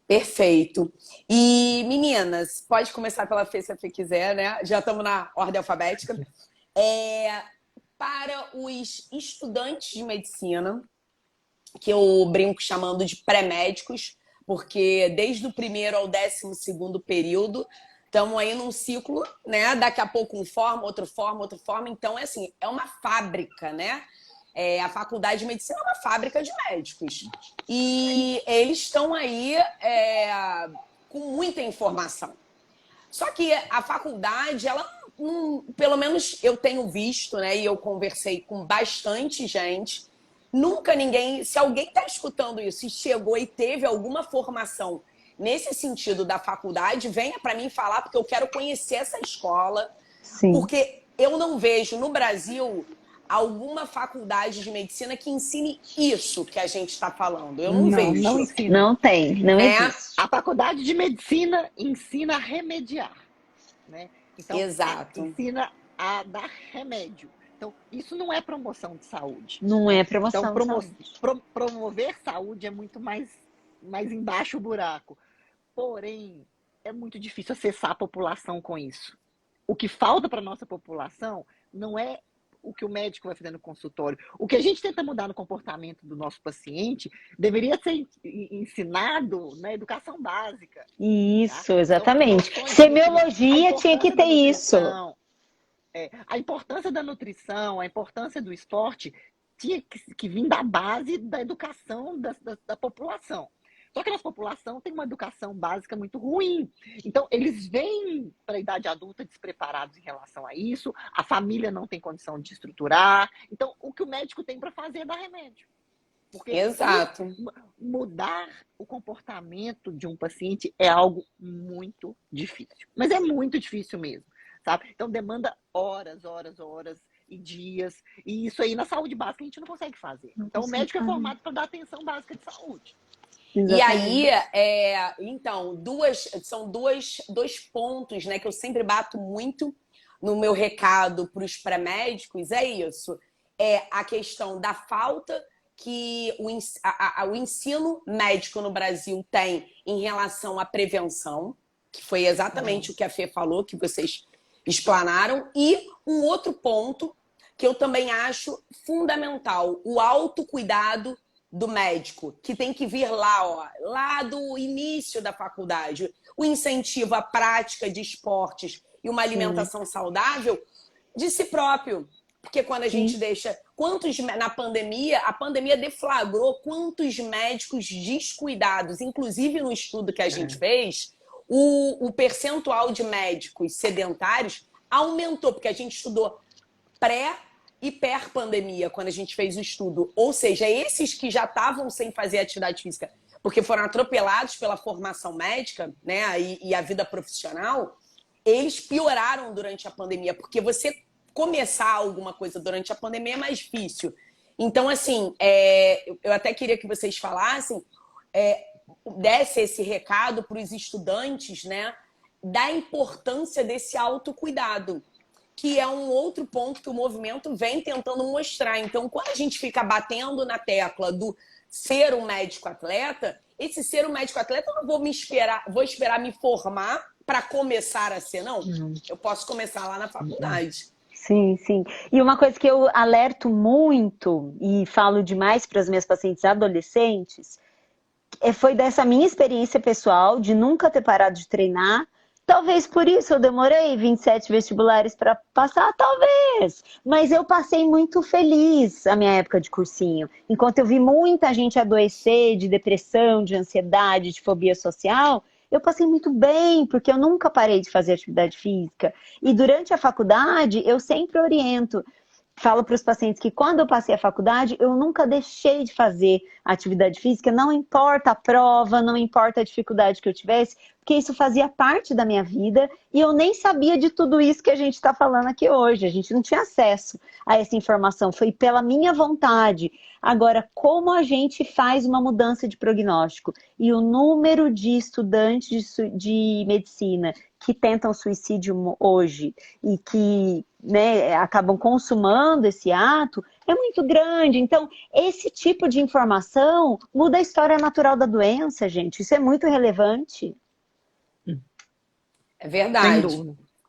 Perfeito. E, meninas, pode começar pela Fê se a Fê quiser, né? Já estamos na ordem alfabética. Para os estudantes de medicina, que eu brinco chamando de pré-médicos, porque desde o primeiro ao 12º período, estamos aí num ciclo, né? Daqui a pouco um forma, outro forma, outro forma. Então, é assim, é uma fábrica, né? A faculdade de medicina é uma fábrica de médicos. E eles estão aí com muita informação. Só que a faculdade, ela pelo menos eu tenho visto, né? E eu conversei com bastante gente. Nunca ninguém, se alguém está escutando isso e chegou e teve alguma formação nesse sentido da faculdade, venha para mim falar, porque eu quero conhecer essa escola. Sim. Porque eu não vejo no Brasil alguma faculdade de medicina que ensine isso que a gente está falando. Eu não vejo. Não ensina. Não tem, não existe. A faculdade de medicina ensina a remediar, né? Então, Exato. Ensina a dar remédio. Então, isso não é promoção de saúde. Não é promoção então, de saúde. Promover saúde é muito mais embaixo o buraco. Porém, é muito difícil acessar a população com isso. O que falta para a nossa população não é o que o médico vai fazer no consultório. O que a gente tenta mudar no comportamento do nosso paciente deveria ser ensinado na educação básica. Isso, tá? exatamente. Então, Semiologia tinha que ter isso. A importância da nutrição, a importância do esporte tinha que vir da base da educação da população. Só que a nossa população tem uma educação básica muito ruim. Então, eles vêm para a idade adulta despreparados em relação a isso, a família não tem condição de estruturar. Então, o que o médico tem para fazer é dar remédio. Porque Exato. Mudar o comportamento de um paciente é algo muito difícil. Mas é muito difícil mesmo, sabe? Então, demanda horas e dias. E isso aí, na saúde básica, a gente não consegue fazer. Então, o médico é formado para dar atenção básica de saúde. Exatamente. E aí, então, são dois pontos, né, que eu sempre bato muito no meu recado para os pré-médicos, é isso. É a questão da falta que o ensino médico no Brasil tem em relação à prevenção, que foi exatamente o que a Fê falou, que vocês explanaram, e um outro ponto que eu também acho fundamental, o autocuidado do médico, que tem que vir lá do início da faculdade, o incentivo à prática de esportes e uma alimentação saudável de si próprio. Porque quando a gente deixa... a pandemia deflagrou quantos médicos descuidados, inclusive no estudo que a gente fez, o percentual de médicos sedentários aumentou, porque a gente estudou pré e per-pandemia, quando a gente fez o estudo. Ou seja, esses que já estavam sem fazer atividade física, porque foram atropelados pela formação médica, né, e a vida profissional, eles pioraram durante a pandemia, porque você começar alguma coisa durante a pandemia é mais difícil. Então, assim, eu até queria que vocês falassem, desse esse recado para os estudantes, né, da importância desse autocuidado, que é um outro ponto que o movimento vem tentando mostrar. Então, quando a gente fica batendo na tecla do ser um médico atleta, esse ser um médico atleta, eu não vou esperar me formar para começar a ser, não. Eu posso começar lá na faculdade. Sim, sim. E uma coisa que eu alerto muito e falo demais para as minhas pacientes adolescentes foi dessa minha experiência pessoal de nunca ter parado de treinar. Talvez por isso eu demorei 27 vestibulares para passar, talvez. Mas eu passei muito feliz a minha época de cursinho. Enquanto eu vi muita gente adoecer de depressão, de ansiedade, de fobia social, eu passei muito bem, porque eu nunca parei de fazer atividade física. E durante a faculdade, eu sempre oriento. Falo para os pacientes que quando eu passei a faculdade, eu nunca deixei de fazer atividade física, não importa a prova, não importa a dificuldade que eu tivesse, porque isso fazia parte da minha vida e eu nem sabia de tudo isso que a gente está falando aqui hoje. A gente não tinha acesso a essa informação, foi pela minha vontade. Agora, como a gente faz uma mudança de prognóstico? E o número de estudantes de medicina que tentam suicídio hoje e que, né, acabam consumando esse ato é muito grande. Então, esse tipo de informação muda a história natural da doença, gente. Isso é muito relevante. É verdade.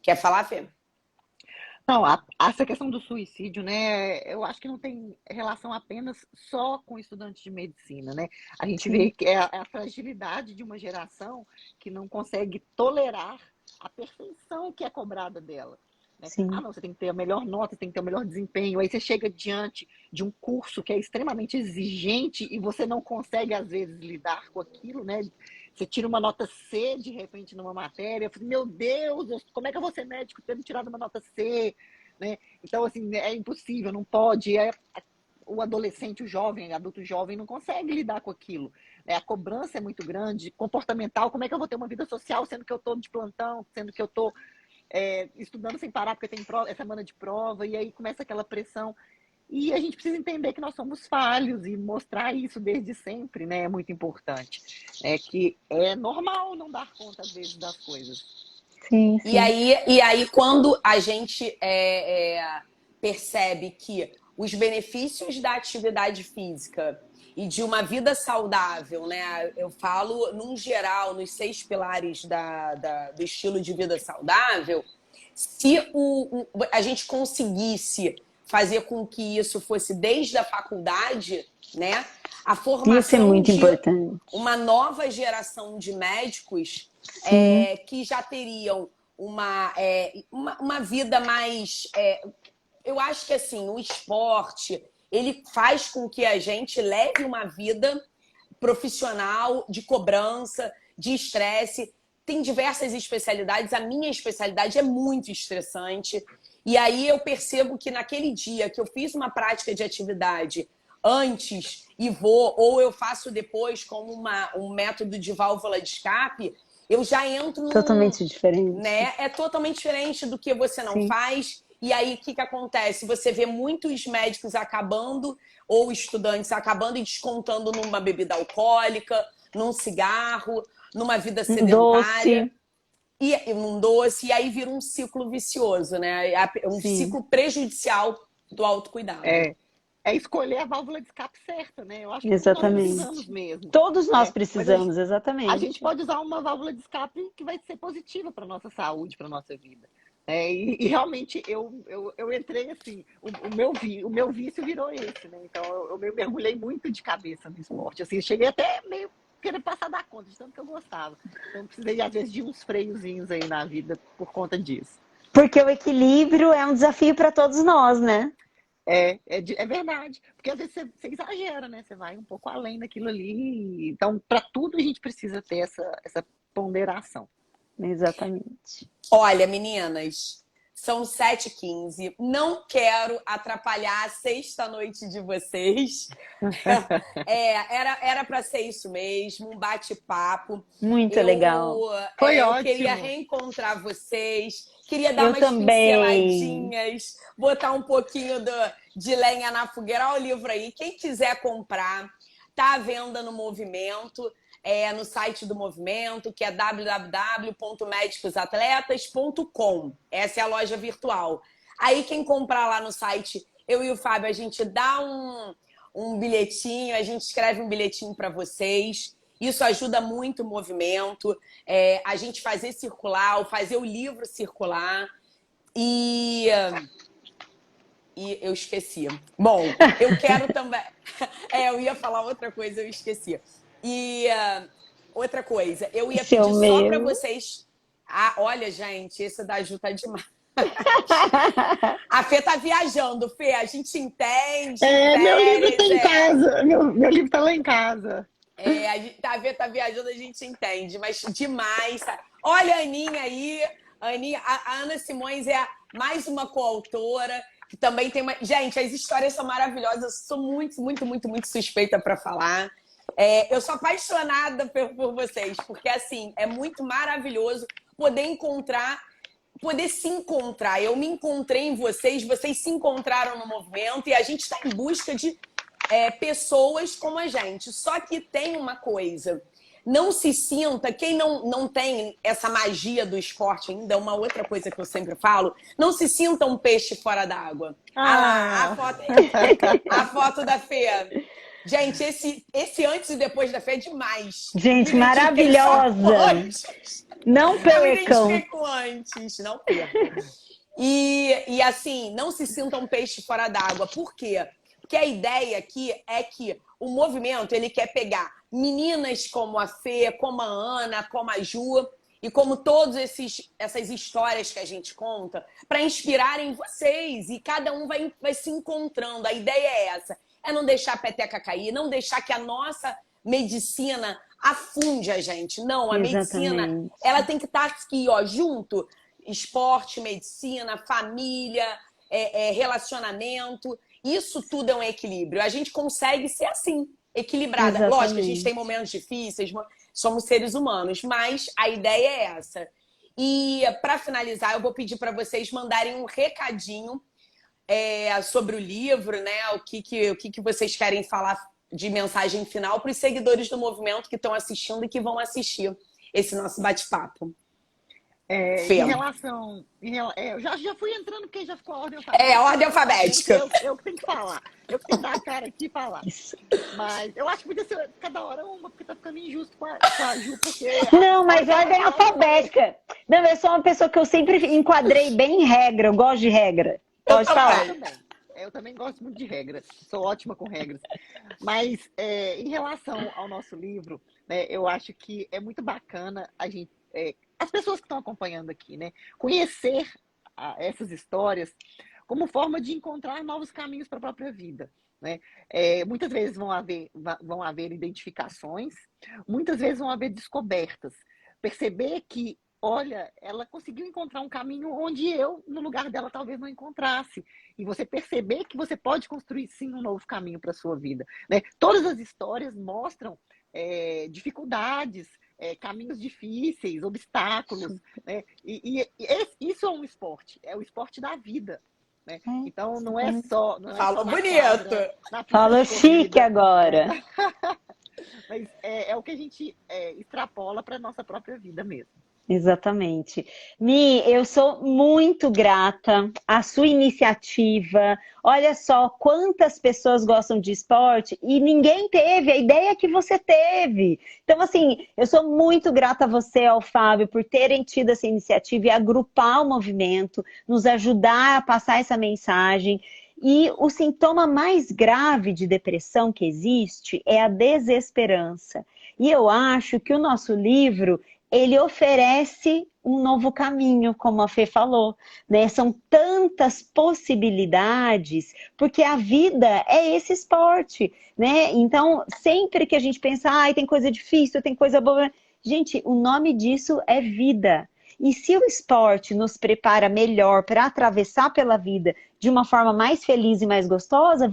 Quer falar, Fê? Não, essa questão do suicídio, né? Eu acho que não tem relação apenas só com estudantes de medicina, né? A gente vê que é a fragilidade de uma geração que não consegue tolerar a perfeição que é cobrada dela. Né? Ah, não, você tem que ter a melhor nota, você tem que ter o melhor desempenho. Aí você chega diante de um curso que é extremamente exigente e você não consegue, às vezes, lidar com aquilo, né? Você tira uma nota C, de repente, numa matéria. Eu falei, meu Deus, como é que eu vou ser médico tendo tirado uma nota C? Né? Então, assim, é impossível, não pode. O adolescente, o jovem, o adulto jovem não consegue lidar com aquilo. Né? A cobrança é muito grande, comportamental. Como é que eu vou ter uma vida social sendo que eu estou de plantão, sendo que eu estou estudando sem parar porque tem prova, é semana de prova, e aí começa aquela pressão. E a gente precisa entender que nós somos falhos e mostrar isso desde sempre, né? É muito importante. É que é normal não dar conta, às vezes, das coisas. Sim, sim. E aí quando a gente percebe que os benefícios da atividade física e de uma vida saudável, né? Eu falo, num geral, nos 6 pilares do estilo de vida saudável, se a gente conseguisse fazer com que isso fosse desde a faculdade, né? A formação muito de importante. uma nova geração de médicos que já teriam uma vida mais... eu acho que assim, o esporte, ele faz com que a gente leve uma vida profissional, de cobrança, de estresse. Tem diversas especialidades, a minha especialidade é muito estressante. E aí eu percebo que naquele dia que eu fiz uma prática de atividade antes e ou eu faço depois como um método de válvula de escape, eu já entro totalmente diferente. Né? É totalmente diferente do que você não faz. E aí, o que acontece? Você vê muitos médicos acabando, ou estudantes acabando e descontando numa bebida alcoólica, num cigarro, numa vida sedentária. E num doce, e aí vira um ciclo vicioso, né? Um ciclo prejudicial do autocuidado. É escolher a válvula de escape certa, né? Eu acho que exatamente. nós precisamos mesmo. Todos nós precisamos, exatamente. A gente pode usar uma válvula de escape que vai ser positiva para nossa saúde, para nossa vida. E realmente eu entrei assim, o meu vício virou esse, né? Então eu mergulhei muito de cabeça no esporte. Assim, cheguei até meio querendo passar da conta, de tanto que eu gostava. Então precisei, às vezes, de uns freiozinhos aí na vida por conta disso. Porque o equilíbrio é um desafio para todos nós, né? É verdade. Porque às vezes você exagera, né? Você vai um pouco além daquilo ali. Então, para tudo a gente precisa ter essa ponderação. Exatamente. Olha, meninas, são 7h15. Não quero atrapalhar a sexta-noite de vocês. Era para ser isso mesmo, um bate-papo. Muito legal. Foi Eu ótimo. queria reencontrar vocês, queria dar Eu umas também. pinceladinhas, botar um pouquinho de lenha na fogueira. Olha o livro aí. Quem quiser comprar, tá à venda no Movimento. No site do Movimento, que é www.medicosatletas.com. Essa é a loja virtual. Aí quem comprar lá no site, eu e o Fábio, a gente dá um bilhetinho, a gente escreve um bilhetinho para vocês. Isso ajuda muito o Movimento, a gente fazer circular, fazer o livro circular. E eu esqueci. Bom, eu quero também... eu ia falar outra coisa, eu esqueci. E outra coisa, eu ia pedir só para vocês... olha, gente, esse da Ju tá demais. A Fê tá viajando, Fê, a gente entende. Meu livro tá em casa, meu livro tá lá em casa. A Fê tá viajando, a gente entende, mas demais. Olha a Aninha aí, a Ana Simões é mais uma coautora, que também tem uma... Gente, as histórias são maravilhosas, eu sou muito, muito, muito, muito suspeita para falar. Eu sou apaixonada por vocês, porque assim, é muito maravilhoso poder se encontrar. Eu me encontrei em vocês, vocês se encontraram no Movimento e a gente está em busca de pessoas como a gente. Só que tem uma coisa, não se sinta, quem não tem essa magia do esporte ainda, uma outra coisa que eu sempre falo, não se sinta um peixe fora d'água. A foto da Fê. Gente, esse antes e depois da Fê é demais. Gente, maravilhosa. Não percam. Não percam. E assim, não se sintam peixe fora d'água. Por quê? Porque a ideia aqui é que o Movimento, ele quer pegar meninas como a Fê, como a Ana, como a Ju, e como todas essas histórias que a gente conta, para inspirarem vocês. E cada um vai se encontrando. A ideia é essa. É não deixar a peteca cair, não deixar que a nossa medicina afunde a gente. Não, a medicina, ela tem que estar aqui, ó, junto. Esporte, medicina, família, relacionamento. Isso tudo é um equilíbrio. A gente consegue ser assim, equilibrada. Exatamente. Lógico, a gente tem momentos difíceis, somos seres humanos, mas a ideia é essa. E para finalizar, eu vou pedir para vocês mandarem um recadinho sobre o livro, né? O que vocês querem falar de mensagem final para os seguidores do Movimento que estão assistindo e que vão assistir esse nosso bate-papo. Em relação... eu já fui entrando porque já ficou a ordem alfabética. A ordem alfabética. Eu que tenho que falar. Eu que tenho que dar a cara aqui e falar. Mas eu acho que podia ser cada hora uma, porque tá ficando injusto com a Ju, porque... Não, mas ordem alfabética. Não, eu sou uma pessoa que eu sempre enquadrei bem em regra. Eu gosto de regra. Pode falar. Eu também gosto muito de regras. Sou ótima com regras. Mas em relação ao nosso livro, né, eu acho que é muito bacana a gente... as pessoas que estão acompanhando aqui, né, conhecer essas histórias como forma de encontrar novos caminhos para a própria vida, né? Muitas vezes vão haver identificações, muitas vezes vão haver descobertas. Perceber que, olha, ela conseguiu encontrar um caminho onde eu, no lugar dela, talvez não encontrasse. E você perceber que você pode construir, sim, um novo caminho para a sua vida, né? Todas as histórias mostram dificuldades, caminhos difíceis, obstáculos, né? Isso é um esporte, é o esporte da vida, né? Então não é só... Fala bonito! Fala chique agora! Mas é o que a gente extrapola para a nossa própria vida mesmo. Exatamente. Mi, eu sou muito grata à sua iniciativa. Olha só quantas pessoas gostam de esporte e ninguém teve a ideia que você teve. Então, assim, eu sou muito grata a você, ao Fábio, por terem tido essa iniciativa e agrupar o movimento, nos ajudar a passar essa mensagem. E o sintoma mais grave de depressão que existe é a desesperança. E eu acho que o nosso livro... ele oferece um novo caminho, como a Fê falou, né? São tantas possibilidades, porque a vida é esse esporte, né? Então, sempre que a gente pensa, tem coisa difícil, tem coisa boa, Gente, o nome disso é vida. E se o esporte nos prepara melhor para atravessar pela vida de uma forma mais feliz e mais gostosa,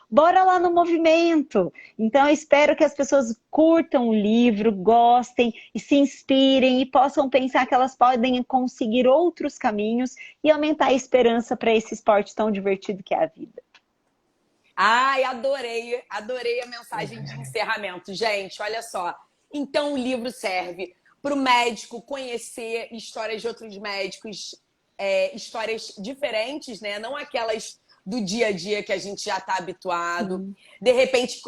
bora lá no movimento. Então, eu espero que as pessoas curtam o livro, gostem e se inspirem e possam pensar que elas podem conseguir outros caminhos e aumentar a esperança para esse esporte tão divertido que é a vida. Ai, adorei a mensagem de encerramento. Gente, olha só. Então, o livro serve para o médico conhecer histórias de outros médicos, histórias diferentes, né? Não aquelas do dia a dia que a gente já está habituado. De repente,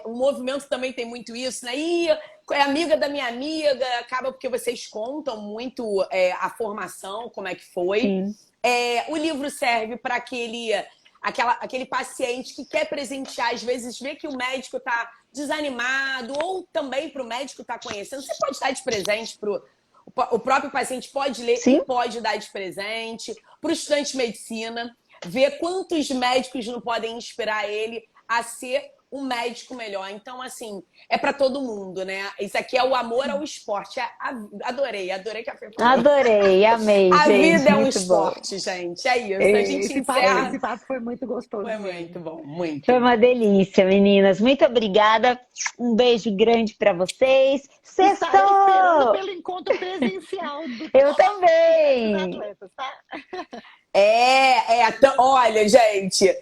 o movimento também tem muito isso, né? Ih, é amiga da minha amiga, acaba porque vocês contam muito a formação, como é que foi. O livro serve para aquele paciente que quer presentear, às vezes vê que o médico está desanimado, ou também para o médico estar conhecendo. Você pode dar de presente o próprio paciente pode ler e pode dar de presente. Para o estudante de medicina, ver quantos médicos não podem inspirar ele a ser um médico melhor. Então, assim, é para todo mundo, né? Isso aqui é o amor ao esporte. Adorei que a Fê falou. Adorei, amei, A gente, vida é um muito bom. esporte, gente. É isso. A gente encerra. Esse papo foi muito gostoso. Foi muito bom, muito. Foi uma delícia, meninas. Muito obrigada. Um beijo grande para vocês. Sextou! Estarei esperando pelo encontro presencial. Eu também. Atletas, tá? Olha, gente,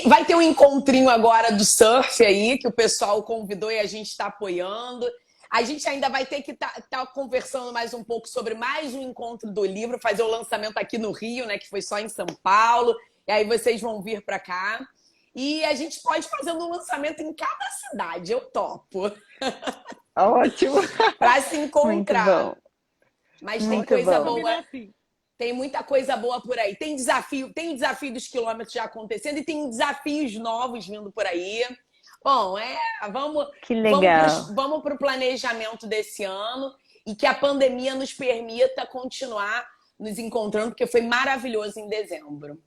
vai ter um encontrinho agora do surf aí, que o pessoal convidou e a gente está apoiando. A gente ainda vai ter que tá conversando mais um pouco sobre mais um encontro do livro, fazer o lançamento aqui no Rio, né, que foi só em São Paulo. E aí vocês vão vir para cá. E a gente pode fazer um lançamento em cada cidade, eu topo. Ótimo. Para se encontrar. Muito bom. Mas Muito tem coisa bom. boa. Tem muita coisa boa por aí. Tem o desafio dos quilômetros já acontecendo e tem desafios novos vindo por aí. Bom, que legal. Vamos para o planejamento desse ano e que a pandemia nos permita continuar nos encontrando, porque foi maravilhoso em dezembro.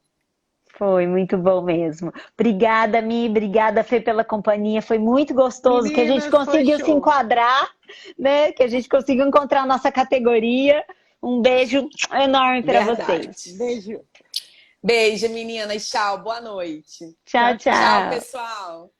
Foi muito bom mesmo. Obrigada, Mi, obrigada, Fê, pela companhia. Foi muito gostoso. Meninas, que a gente conseguiu se enquadrar, né? Que a gente conseguiu encontrar a nossa categoria. Um beijo enorme para vocês. Beijo. Beijo, meninas. Tchau, boa noite. Tchau, tchau. Tchau, pessoal.